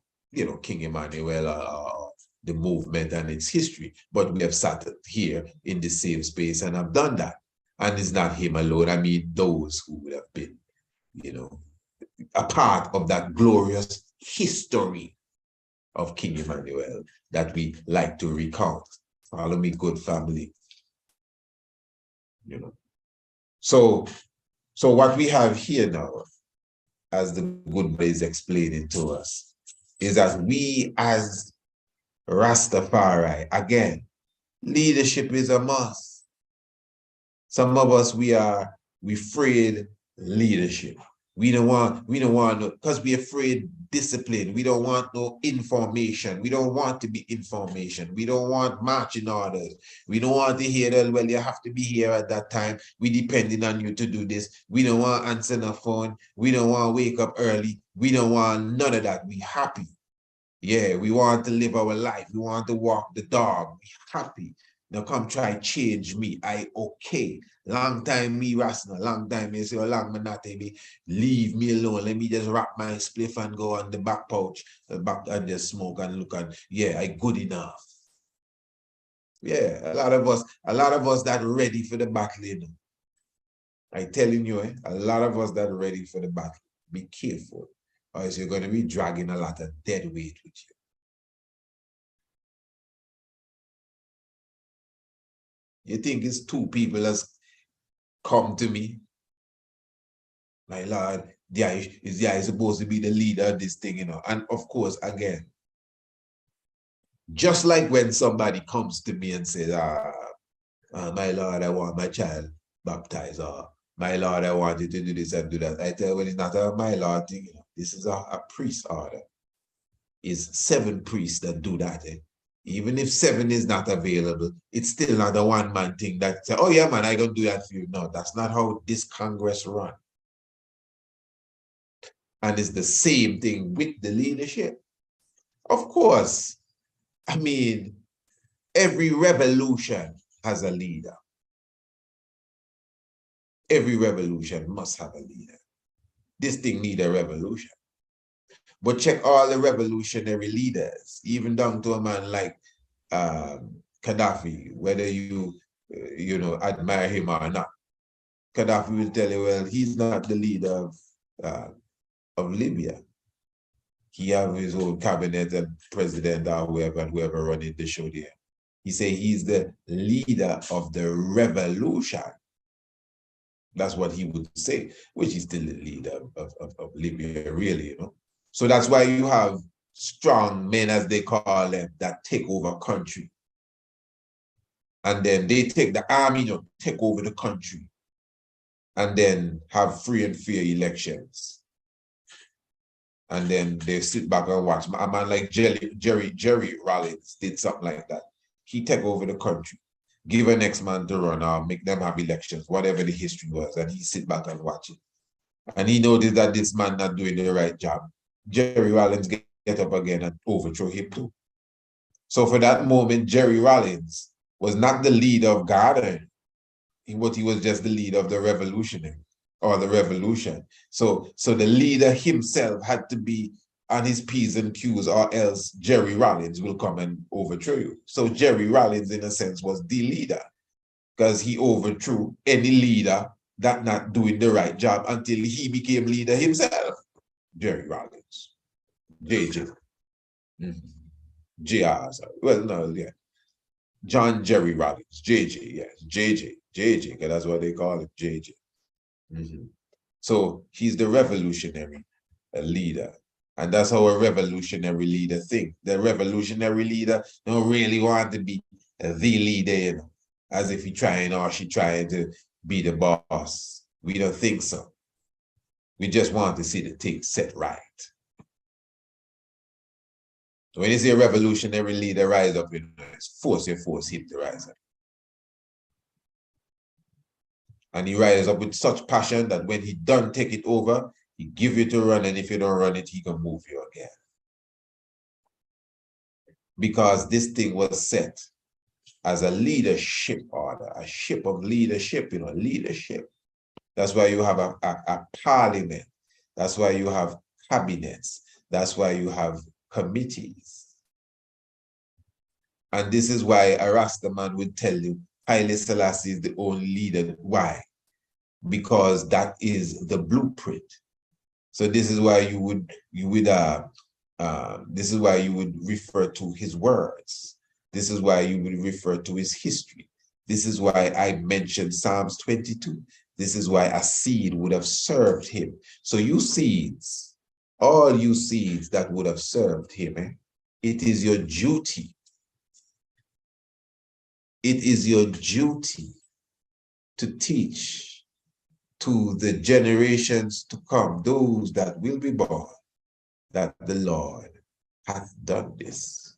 King Emmanuel or the movement and its history, but we have sat here in the same space and have done that. And it's not him alone. I mean, those who would have been, a part of that glorious history of King Emmanuel that we like to recount. Follow me, good family. So what we have here now, as the good brother is explaining to us, is that we as Rastafari, again, leadership is a must. Some of us, we afraid leadership. We don't want no, because we're afraid discipline. We don't want no information. We don't want to be information. We don't want marching orders. We don't want to hear that, well, you have to be here at that time. We depending on you to do this. We don't want to answer the phone. We don't want to wake up early. We don't want none of that. We happy. Yeah, we want to live our life. We want to walk the dog. We happy. Now come try change me. I okay. Long time me Rasna. Long time me say, long me not me. Leave me alone. Let me just wrap my spliff and go on the back pouch, back and just smoke and look at. Yeah, I good enough. Yeah, a lot of us that ready for the battle. I telling you, a lot of us that ready for the battle. Be careful, or else you're going to be dragging a lot of dead weight with you. You think it's two people that's come to me? My Lord, is supposed to be the leader of this thing, And of course, again, just like when somebody comes to me and says, my Lord, I want my child baptized, or my Lord, I want you to do this and do that. I tell, well, it's not a my Lord thing, This is a priest order. It's 7 priests that do that, Even if 7 is not available, it's still not a one-man thing that say, oh yeah, man, I can do that for you. No, that's not how this Congress runs. And it's the same thing with the leadership. Of course, I mean, every revolution has a leader. Every revolution must have a leader. This thing needs a revolution. But check all the revolutionary leaders, even down to a man like Gaddafi, whether you admire him or not. Gaddafi will tell you, well, he's not the leader of Libya. He have his own cabinet and president or whoever running the show there. He say he's the leader of the revolution. That's what he would say, which is still the leader of Libya, really, So that's why you have strong men, as they call them, that take over country. And then they take the army, take over the country. And then have free and fair elections. And then they sit back and watch. A man like Jerry Rollins did something like that. He took over the country. give a next man to run or make them have elections, whatever the history was, and he sit back and watch it. And he noticed that this man not doing the right job. Jerry Rollins get up again and overthrow him too. So for that moment, Jerry Rollins was not the leader of Ghana, but he was just the leader of the revolutionary or the revolution. So the leader himself had to be on his P's and Q's, or else Jerry Rollins will come and overthrow you. So Jerry Rollins, in a sense, was the leader because he overthrew any leader that not doing the right job until he became leader himself. Jerry Rollins, JJ, JR, sorry. Well, no, yeah. John Jerry Rollins, JJ, yes, JJ, because that's what they call it, JJ. So he's the revolutionary leader. And that's how a revolutionary leader thinks. The revolutionary leader don't really want to be the leader, you know, as if he trying or she trying to be the boss. We don't think so. We just want to see the things set right. So when you see a revolutionary leader rise up, you force him to rise up. And he rises up with such passion that when he done take it over, he give you to run, and if you don't run it, he can move you again. Because this thing was set as a leadership order, a ship of leadership, you know, leadership. That's why you have a parliament. That's why you have cabinets. That's why you have committees. And this is why a Rasta man would tell you Haile Selassie is the only leader. Why? Because that is the blueprint. So this is why you would refer to his words. This is why you would refer to his history. This is why I mentioned Psalms 22. This is why a seed would have served him. So you seeds, all you seeds that would have served him, it is your duty. It is your duty to teach to the generations to come, those that will be born, that the Lord hath done this.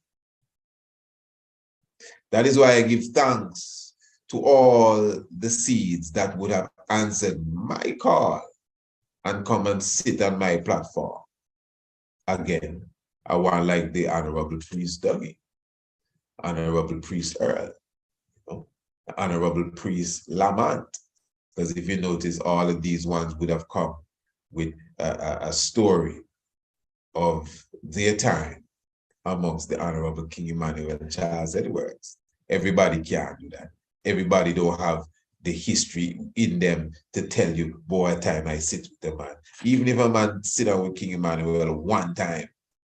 That is why I give thanks to all the seeds that would have answered my call and come and sit on my platform. Again, I want like the Honorable Priest Dougie, Honorable Priest Earl, Honorable Priest Lamont. Because if you notice, all of these ones would have come with a story of their time amongst the Honorable King Emmanuel and Charles Edwards. Everybody can't do that. Everybody don't have the history in them to tell you, boy, a time I sit with the man. Even if a man sit down with King Emmanuel one time,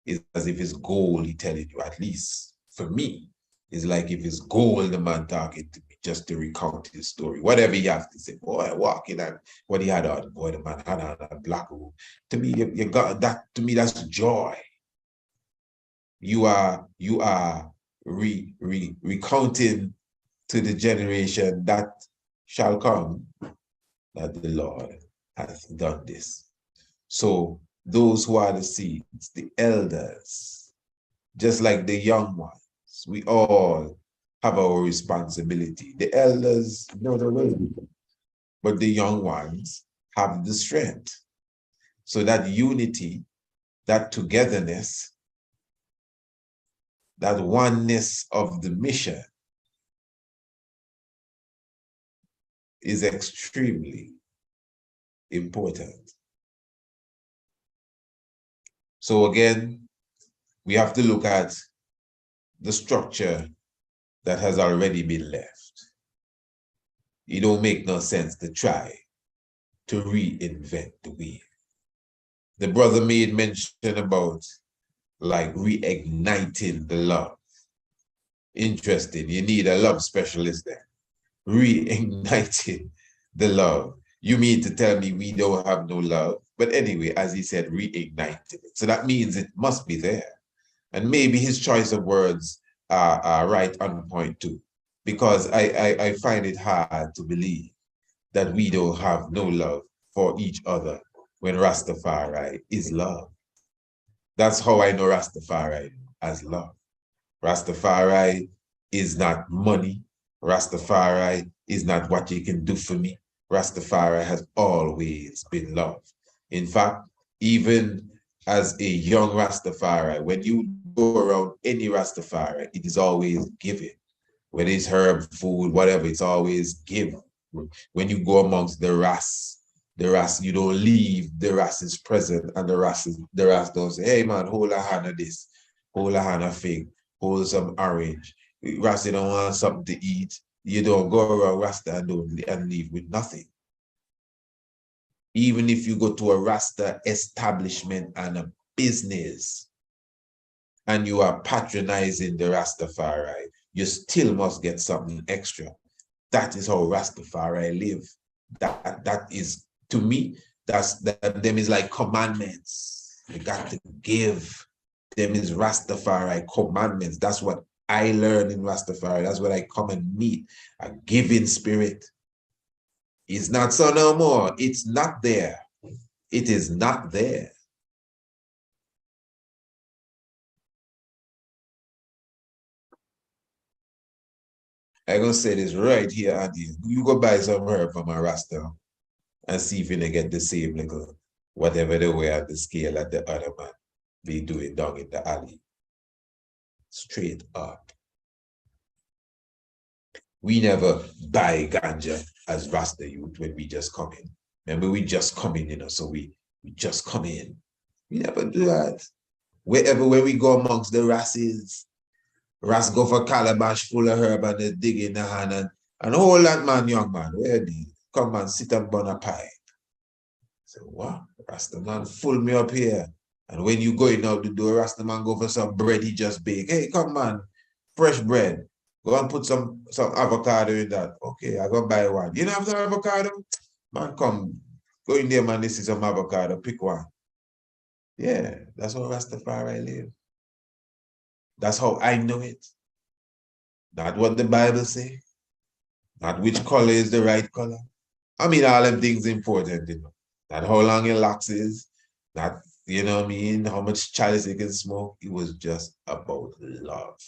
it's as if it's gold he telling you, at least for me. It's like if it's gold, the man talking to me just to recount his story. Whatever you have to say, boy, walking and what he had on, boy, the man had on a black robe. To me, you got that. To me, that's joy. You are recounting to the generation that shall come that the Lord hath done this. So those who are the seeds, the elders, just like the young ones, we all have our responsibility. The elders know the way, but the young ones have the strength. So that unity, that togetherness, that oneness of the mission is extremely important. So again, we have to look at the structure that has already been left. It don't make no sense to try to reinvent the wheel. The brother made mention about like reigniting the love. Interesting, you need a love specialist there. Reigniting the love. You mean to tell me we don't have no love? But anyway, as he said, reigniting it. So that means it must be there. And maybe his choice of words are right on point too, because I find it hard to believe that we don't have no love for each other when Rastafari is love. That's how I know Rastafari as love. Rastafari is not money. Rastafari is not what you can do for me. Rastafari has always been love. In fact, even as a young Rastafari, when you go around any Rastafari, it is always giving. Whether it's herb, food, whatever, it's always give. When you go amongst the Ras, you don't leave, the Ras is present, and the Ras don't say, hey man, hold a hand of this, hold a hand of fig, hold some orange. Rasta don't want something to eat. You don't go around Rasta and leave with nothing. Even if you go to a Rasta establishment and a business and you are patronizing the Rastafari, you still must get something extra. That is how Rastafari live. That is, to me, them is like commandments. You got to give. Them is Rastafari commandments. That's what I learned in Rastafari. That's what I come and meet. A giving spirit. It's not so no more. It's not there. It is not there. I'm going to say this right here, Auntie. You go buy some herb from a Rasta and see if you can get the same little, whatever they weigh at the scale that the other man be doing down in the alley. Straight up. We never buy ganja as Rasta youth when we just come in. Remember, we just come in, you know, so we just come in. We never do that. When we go amongst the Rasses, Ras go for calabash full of herb and they dig in the hand and all that man, young man, where do you come and sit and burn a pipe? So what? Rasta man full me up here. And when you going out the door, Rasta man go for some bread he just bake. Hey, come man, fresh bread. Go and put some avocado in that. Okay, I go buy one. You don't have some avocado? Man, come. Go in there, man, this is some avocado. Pick one. Yeah, that's how Rastafari live. That's how I know it. Not what the Bible say. Not which color is the right color. I mean, all them things important, you know. Not how long your locks is. Not, you know what I mean, how much chalice you can smoke. It was just about love.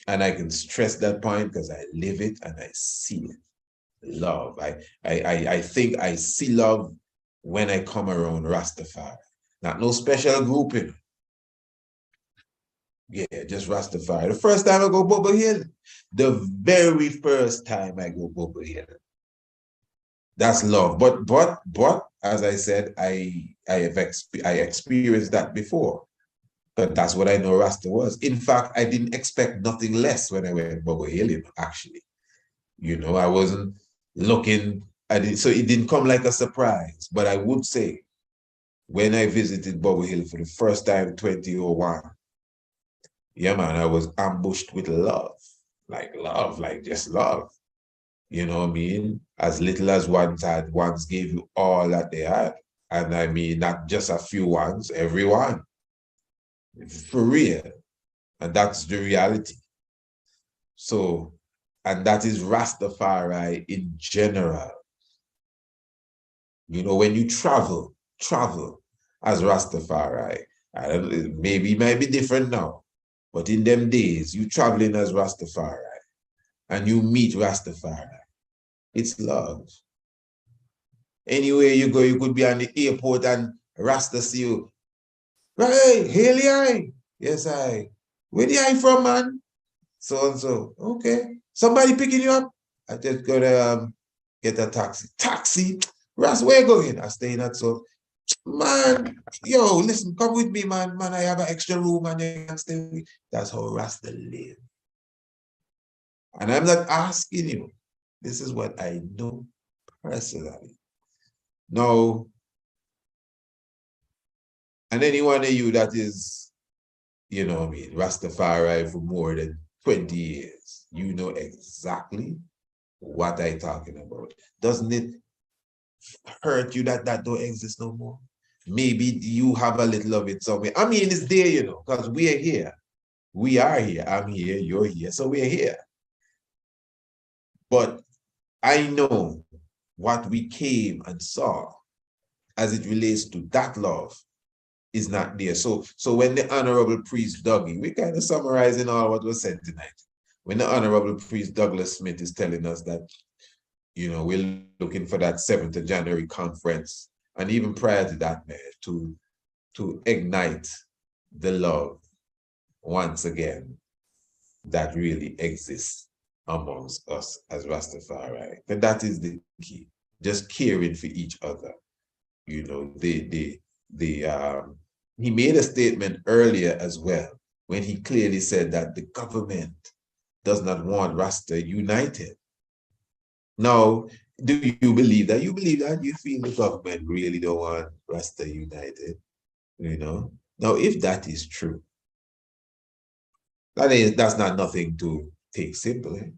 And I can stress that point because I live it and I see it. Love. I think I see love when I come around Rastafari. Not no special grouping. Yeah, just Rastafari. The first time I go Bubble Hill, the very first time I go Bubble Hill. That's love. But as I said, I experienced that before. But that's what I know Rasta was. In fact, I didn't expect nothing less when I went Bubble Hill, actually. You know, I wasn't looking at it, so it didn't come like a surprise. But I would say, when I visited Bubble Hill for the first time in 2001, yeah, man, I was ambushed with love, like just love. You know what I mean? As little as ones had, ones gave you all that they had. And I mean, not just a few ones, everyone. For real. And that's the reality. So, and that is Rastafari in general. You know, when you travel as Rastafari, maybe it might be different now, but in them days, you traveling as Rastafari and you meet Rastafari. It's love. Anywhere you go, you could be on the airport and Rasta see you. Right, Haley, I. Yes, I. Where the I from, man? So and so. Okay. Somebody picking you up? I just gotta get a taxi. Taxi? Ras, where you going? I stay in that so. Man, yo, listen, come with me, man. Man, I have an extra room and you can stay with me. That's how Rasta live. And I'm not asking you. This is what I know personally. Now, and any one of you that is, you know what I mean, Rastafari for more than 20 years, you know exactly what I'm talking about. Doesn't it hurt you that that don't exist no more? Maybe you have a little of it somewhere. I mean, it's there, you know, because we are here. We are here. I'm here, you're here, so we're here. But I know what we came and saw as it relates to that love is not there. So when the Honorable Priest Dougie, we're kind of summarizing all what was said tonight. when the Honorable Priest Douglas Smith is telling us that, you know, we're looking for that 7th of January conference, and even prior to that, man, to ignite the love once again that really exists amongst us as Rastafari. And that is the key. Just caring for each other. You know, he made a statement earlier as well when he clearly said that the government does not want Rasta united. Now, do you believe that? You believe that? You feel the government really don't want Rasta united? You know? Now, if that is true, that's not nothing to take simply.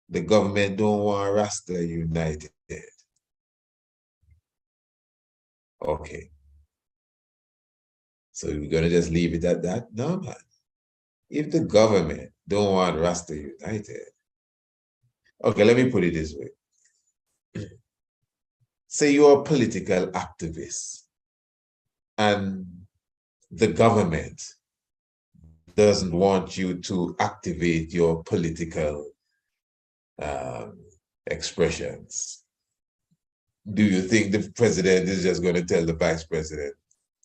The government don't want Rasta united. Okay. So we're gonna just leave it at that? No, man. If the government don't want Rasta united, okay, let me put it this way. Say you're a political activist and the government doesn't want you to activate your political expressions. Do you think the president is just going to tell the vice president,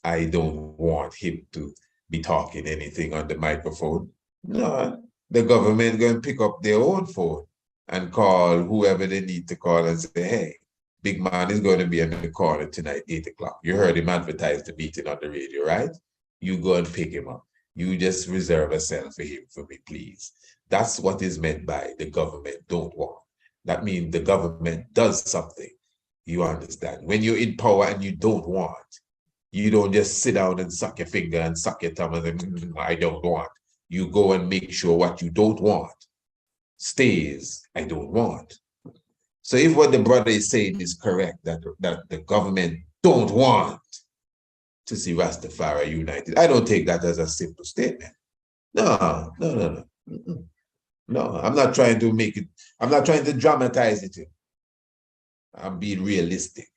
I don't want him to be talking anything on the microphone? No, the government going to pick up their own phone and call whoever they need to call and say, hey, big man is going to be in the corner tonight, 8 o'clock. You heard him advertise the meeting on the radio, right? You go and pick him up. You just reserve a cell for him for me, please. That's what is meant by the government don't want. That means the government does something. You understand? When you're in power and you don't want, you don't just sit down and suck your finger and suck your thumb and say, I don't want. You go and make sure what you don't want stays, I don't want. So if what the brother is saying is correct, that the government don't want to see Rastafari united, I don't take that as a simple statement. No. No, I'm not trying to make it, I'm not trying to dramatize it. I'm being realistic.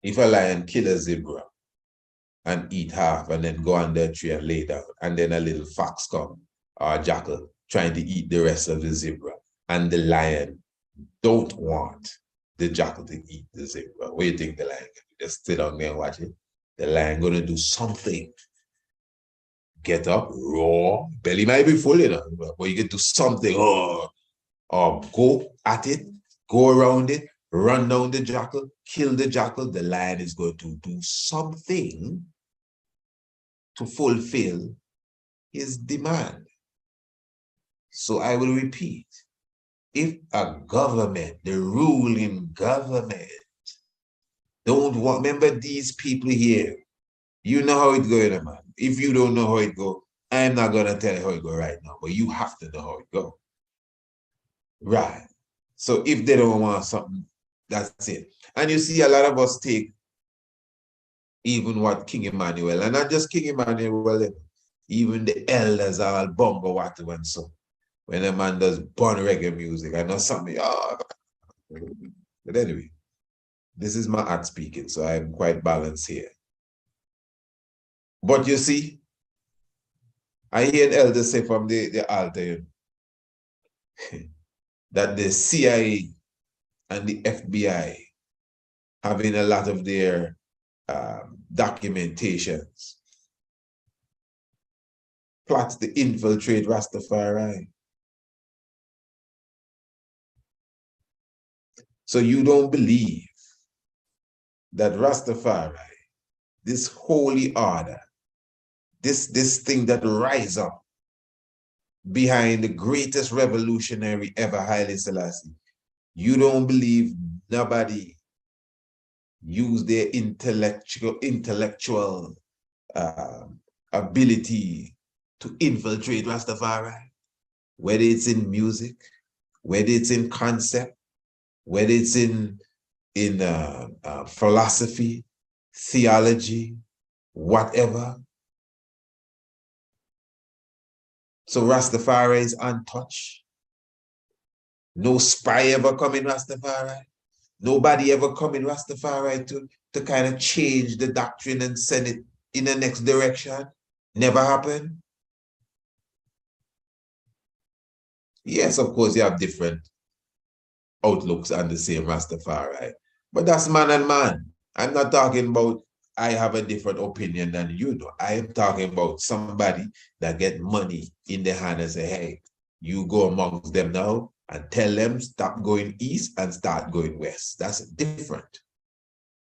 If a lion kill a zebra and eat half and then go under a tree and lay down, and then a little fox come or a jackal trying to eat the rest of the zebra, and the lion don't want the jackal to eat the zebra, what do you think the lion can do? Just sit down there and watch it? The lion gonna do something. Get up, roar, belly might be full, you know, but you can do something, or go at it, go around it, run down the jackal, kill the jackal. The lion is going to do something to fulfill his demand. So I will repeat, if a government, the ruling government, don't want, remember these people here, you know how it's going, man. If you don't know how it go, I'm not gonna tell you how it go right now, but you have to know how it go. Right. So if they don't want something, that's it. And you see a lot of us take even what King Emmanuel, and not just King Emmanuel, even the elders are all bongo watu and so. When a man does born reggae music, I know something, but anyway, this is my art speaking, so I'm quite balanced here. But you see, I hear the elders say from the altar that the CIA and the FBI having a lot of their documentations, plots to infiltrate Rastafari. So you don't believe that Rastafari, this holy order, this thing that rise up behind the greatest revolutionary ever, Haile Selassie, you don't believe nobody used their intellectual ability to infiltrate Rastafari, whether it's in music, whether it's in concept, whether it's in philosophy, theology, whatever. So Rastafari is untouched. No spy ever come in Rastafari. Nobody ever come in Rastafari to kind of change the doctrine and send it in the next direction. Never happened. Yes, of course, you have different outlooks on the same Rastafari. But that's man and man. I'm not talking about I have a different opinion than you do. I am talking about somebody that get money in their hand and say, hey, you go amongst them now and tell them stop going east and start going west. That's different.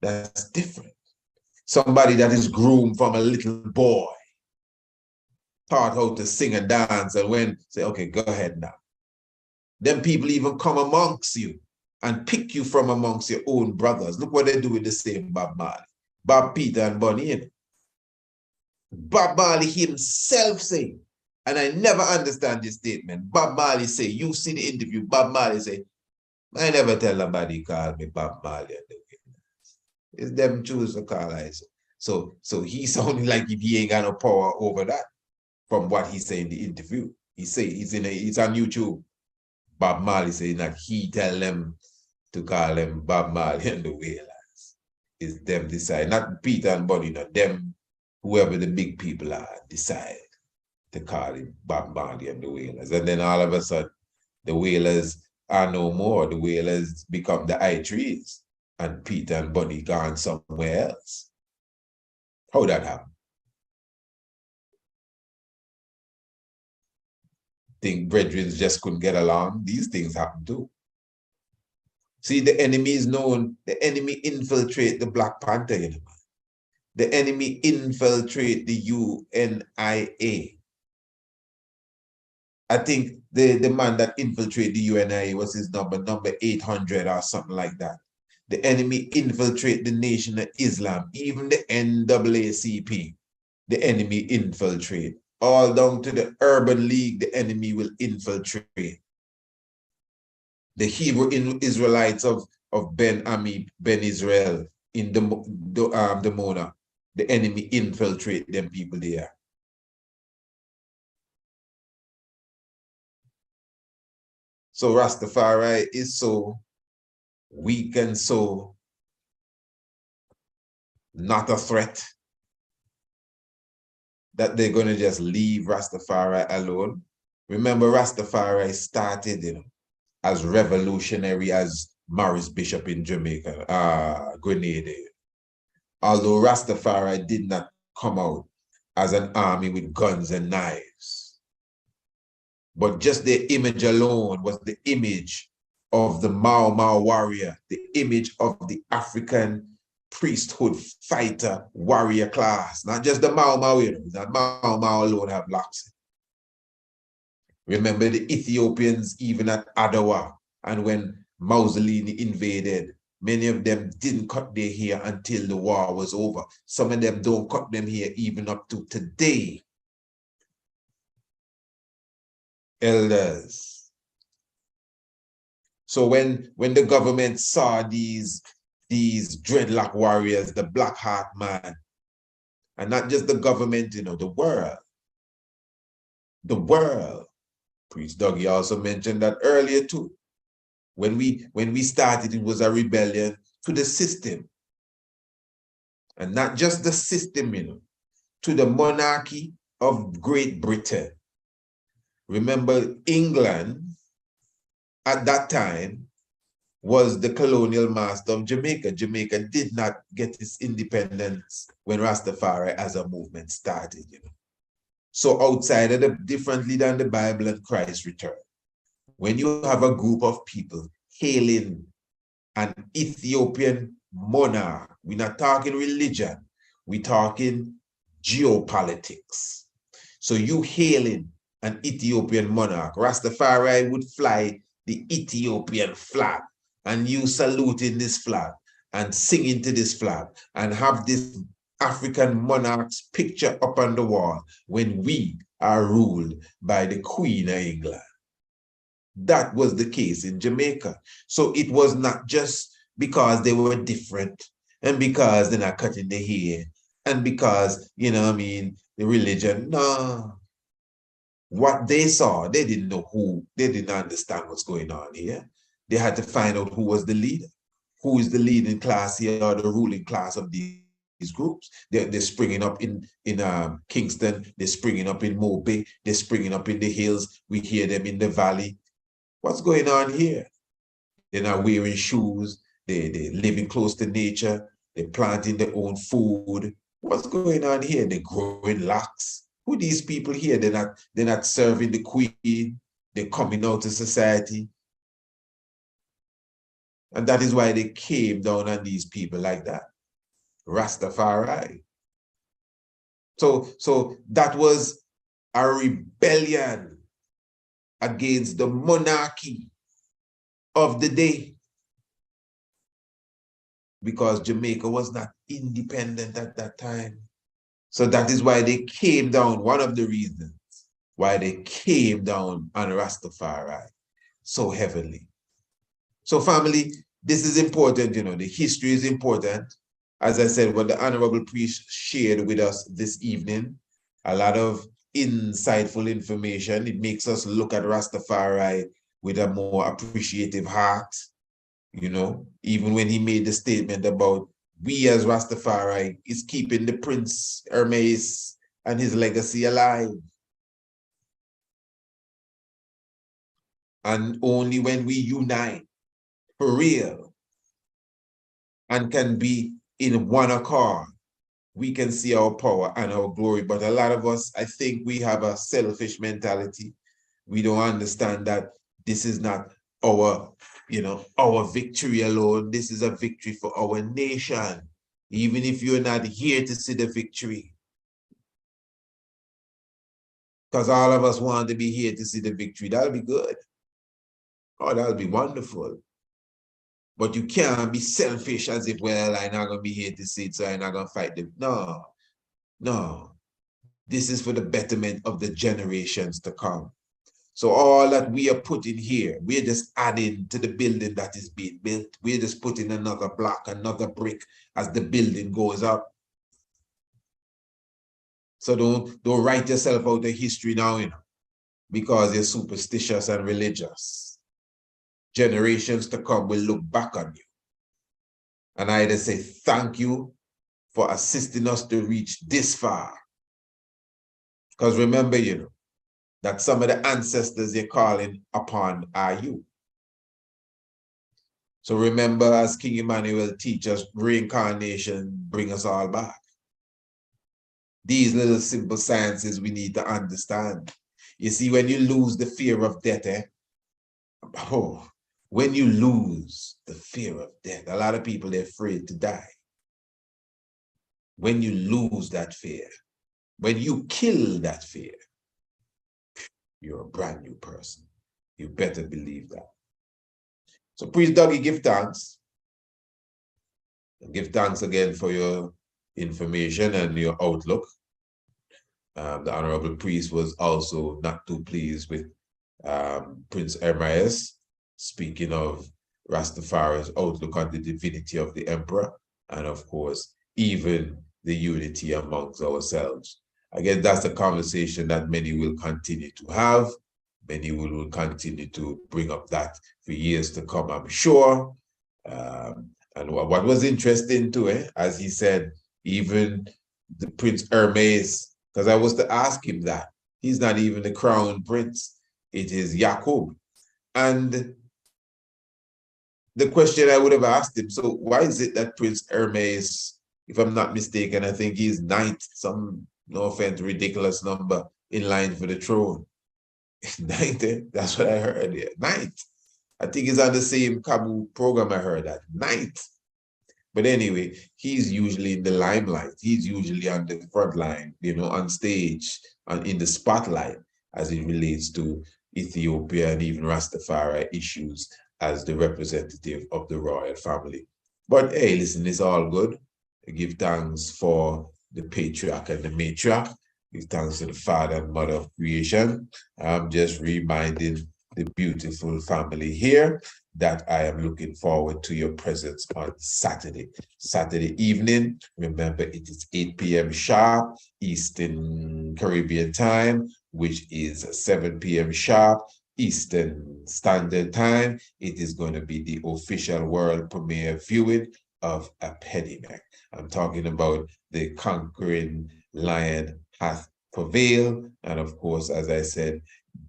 That's different. Somebody that is groomed from a little boy, taught how to sing and dance, and when say, okay, go ahead now. Then people even come amongst you and pick you from amongst your own brothers. Look what they do with the same Bob Marley. Bob Peter and Bunny. You know? Bob Marley himself say, and I never understand this statement. Bob Marley say, you see the interview, Bob Marley say, I never tell nobody call me Bob Marley. It's them choose to call us. So he sounding like if he ain't got no power over that from what he say in the interview. He say it's on YouTube. Bob Marley saying that he tell them to call them Bob Marley and the Wailers. It's them decide, not Peter and Bunny, not them, whoever the big people are, decide to call him Bob Marley and the Wailers. And then all of a sudden, the Wailers are no more. The Wailers become the high trees, and Peter and Bunny gone somewhere else. How that happen? Think brethren just couldn't get along. These things happen too. See, the enemy is known, the enemy infiltrate the Black Panther, you know. The enemy infiltrate the UNIA. I think the man that infiltrated the UNIA was his number 800 or something like that. The enemy infiltrate the Nation of Islam, even the NAACP, the enemy infiltrate. All down to the Urban League, the enemy will infiltrate. The Hebrew Israelites of Ben Ami, Ben Israel in the Mona, the enemy infiltrate them people there. So Rastafari is so weak and so not a threat that they're going to just leave Rastafari alone. Remember, Rastafari started, you know, as revolutionary as Morris Bishop in Jamaica, Grenada. Although Rastafari did not come out as an army with guns and knives. But just their image alone was the image of the Mau Mau warrior, the image of the African priesthood fighter warrior class, not just the Mau Mau, that Mau Mau alone have locks. Remember the Ethiopians even at Adawa, and when Mussolini invaded, many of them didn't cut their hair until the war was over. Some of them don't cut them hair even up to today. Elders. So when the government saw these dreadlock warriors, the Black Heart man, and not just the government, you know, the world. Priest Dougie also mentioned that earlier too. When we started, it was a rebellion to the system. And not just the system, you know, to the monarchy of Great Britain. Remember, England at that time was the colonial master of Jamaica. Jamaica did not get its independence when Rastafari as a movement started, you know. So outside of the, differently than the Bible and Christ's return, when you have a group of people hailing an Ethiopian monarch, we're not talking religion, we're talking geopolitics. So you hailing an Ethiopian monarch, Rastafari would fly the Ethiopian flag, and you saluting this flag and singing to this flag and have this African monarch's picture up on the wall when we are ruled by the Queen of England. That was the case in Jamaica. So it was not just because they were different and because they're not cutting their hair and because, you know what I mean, the religion. No. What they saw, they didn't know who, they didn't understand what's going on here. They had to find out who was the leader, who is the leading class here or the ruling class of these groups. They're springing up in Kingston, they're springing up in Mobay, they're springing up in the hills. We hear them in the valley. What's going on here? They're not wearing shoes, they're living close to nature, they're planting their own food. What's going on here? They're growing locks. Who are these people here? They're not serving the queen, they're coming out to society. And that is why they came down on these people like that. Rastafari. So that was a rebellion against the monarchy of the day, because Jamaica was not independent at that time. So that is why they came down, one of the reasons why they came down on Rastafari so heavily. So family, this is important, the history is important. As I said, what the Honorable Priest shared with us this evening, a lot of insightful information. It makes us look at Rastafari with a more appreciative heart, even when he made the statement about we as Rastafari is keeping the Prince Ermias and his legacy alive. And only when we unite for real and can be in one accord, we can see our power and our glory. But a lot of us, I think we have a selfish mentality. We don't understand that this is not our victory alone. This is a victory for our nation. Even if you're not here to see the victory. Because all of us want to be here to see the victory. That'll be good. Oh, that'll be wonderful. But you can't be selfish as if, well, I'm not going to be here to see it, so I'm not going to fight them. No. This is for the betterment of the generations to come. So all that we are putting here, we're just adding to the building that is being built. We're just putting another block, another brick as the building goes up. So don't write yourself out of history now, because you're superstitious and religious. Generations to come will look back on you and either say thank you for assisting us to reach this far. Because remember, that some of the ancestors you're calling upon are you. So remember, as King Emmanuel teaches, reincarnation bring us all back. These little simple sciences we need to understand. You see, when you lose the fear of death, when you lose the fear of death, a lot of people, they're afraid to die. When you lose that fear, when you kill that fear, you're a brand new person. You better believe that. So Priest Dougie, give thanks. And give thanks again for your information and your outlook. The Honorable Priest was also not too pleased with Prince Ermias, speaking of Rastafari's outlook on the divinity of the emperor, and of course, even the unity amongst ourselves. Again, that's a conversation that many will continue to have. Many will continue to bring up that for years to come, I'm sure. And what was interesting too, as he said, even the Prince Ermias, because I was to ask him that, he's not even the crown prince, it is Yaqub. And the question I would have asked him, so why is it that Prince Ermias, if I'm not mistaken, I think he's ninth, some, no offense, ridiculous number in line for the throne. Ninth, that's what I heard there. Ninth. I think he's on the same Kabu program I heard that. Ninth. But anyway, he's usually in the limelight. He's usually on the front line, on stage, in the spotlight as it relates to Ethiopia and even Rastafari issues as the representative of the royal family. But hey, listen, it's all good. I give thanks for the patriarch and the matriarch. Give thanks to the father and mother of creation. I'm just reminding the beautiful family here that I am looking forward to your presence on Saturday evening. Remember, it is 8 p.m. sharp, Eastern Caribbean time. which is 7 p.m. sharp Eastern Standard Time. It is going to be the official world premiere viewing of A Penny Neck. I'm talking about The Conquering Lion Hath Prevailed. And of course, as I said,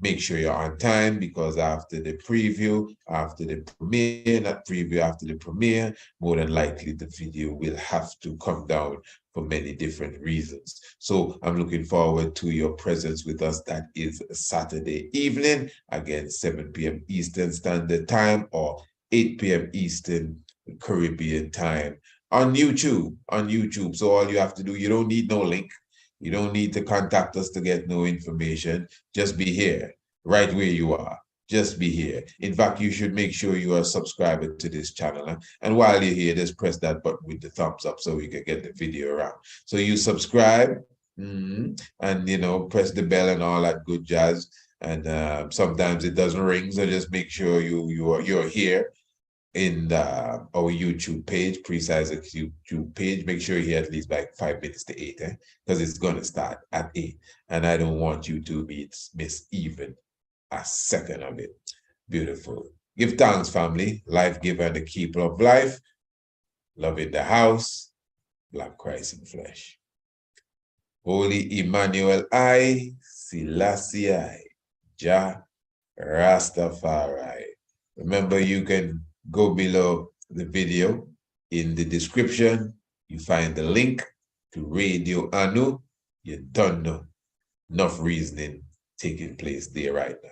make sure you're on time, because after the preview, after the premiere, not preview, after the premiere, more than likely the video will have to come down for many different reasons. So I'm looking forward to your presence with us. That is Saturday evening, again, 7 p.m. Eastern Standard Time or 8 p.m. Eastern Caribbean Time on YouTube. So all you have to do, you don't need no link. You don't need to contact us to get no information. Just be here, right where you are. Just be here. In fact, you should make sure you are subscribed to this channel. And while you're here, just press that button with the thumbs up so we can get the video around. So you subscribe, and press the bell and all that good jazz. And sometimes it doesn't ring, so just make sure you're here in our YouTube page, Precise YouTube page. Make sure you're here at least by 5 minutes to 8, because it's going to start at 8. And I don't want you to miss even a second of it. Beautiful. Give thanks, family. Life giver and the keeper of life. Love in the house. Black Christ in flesh. Holy Emmanuel I, Selassie I, Jah Rastafari. Remember, you can go below the video. In the description, you find the link to Radio Anu. You don't know. Enough reasoning taking place there right now.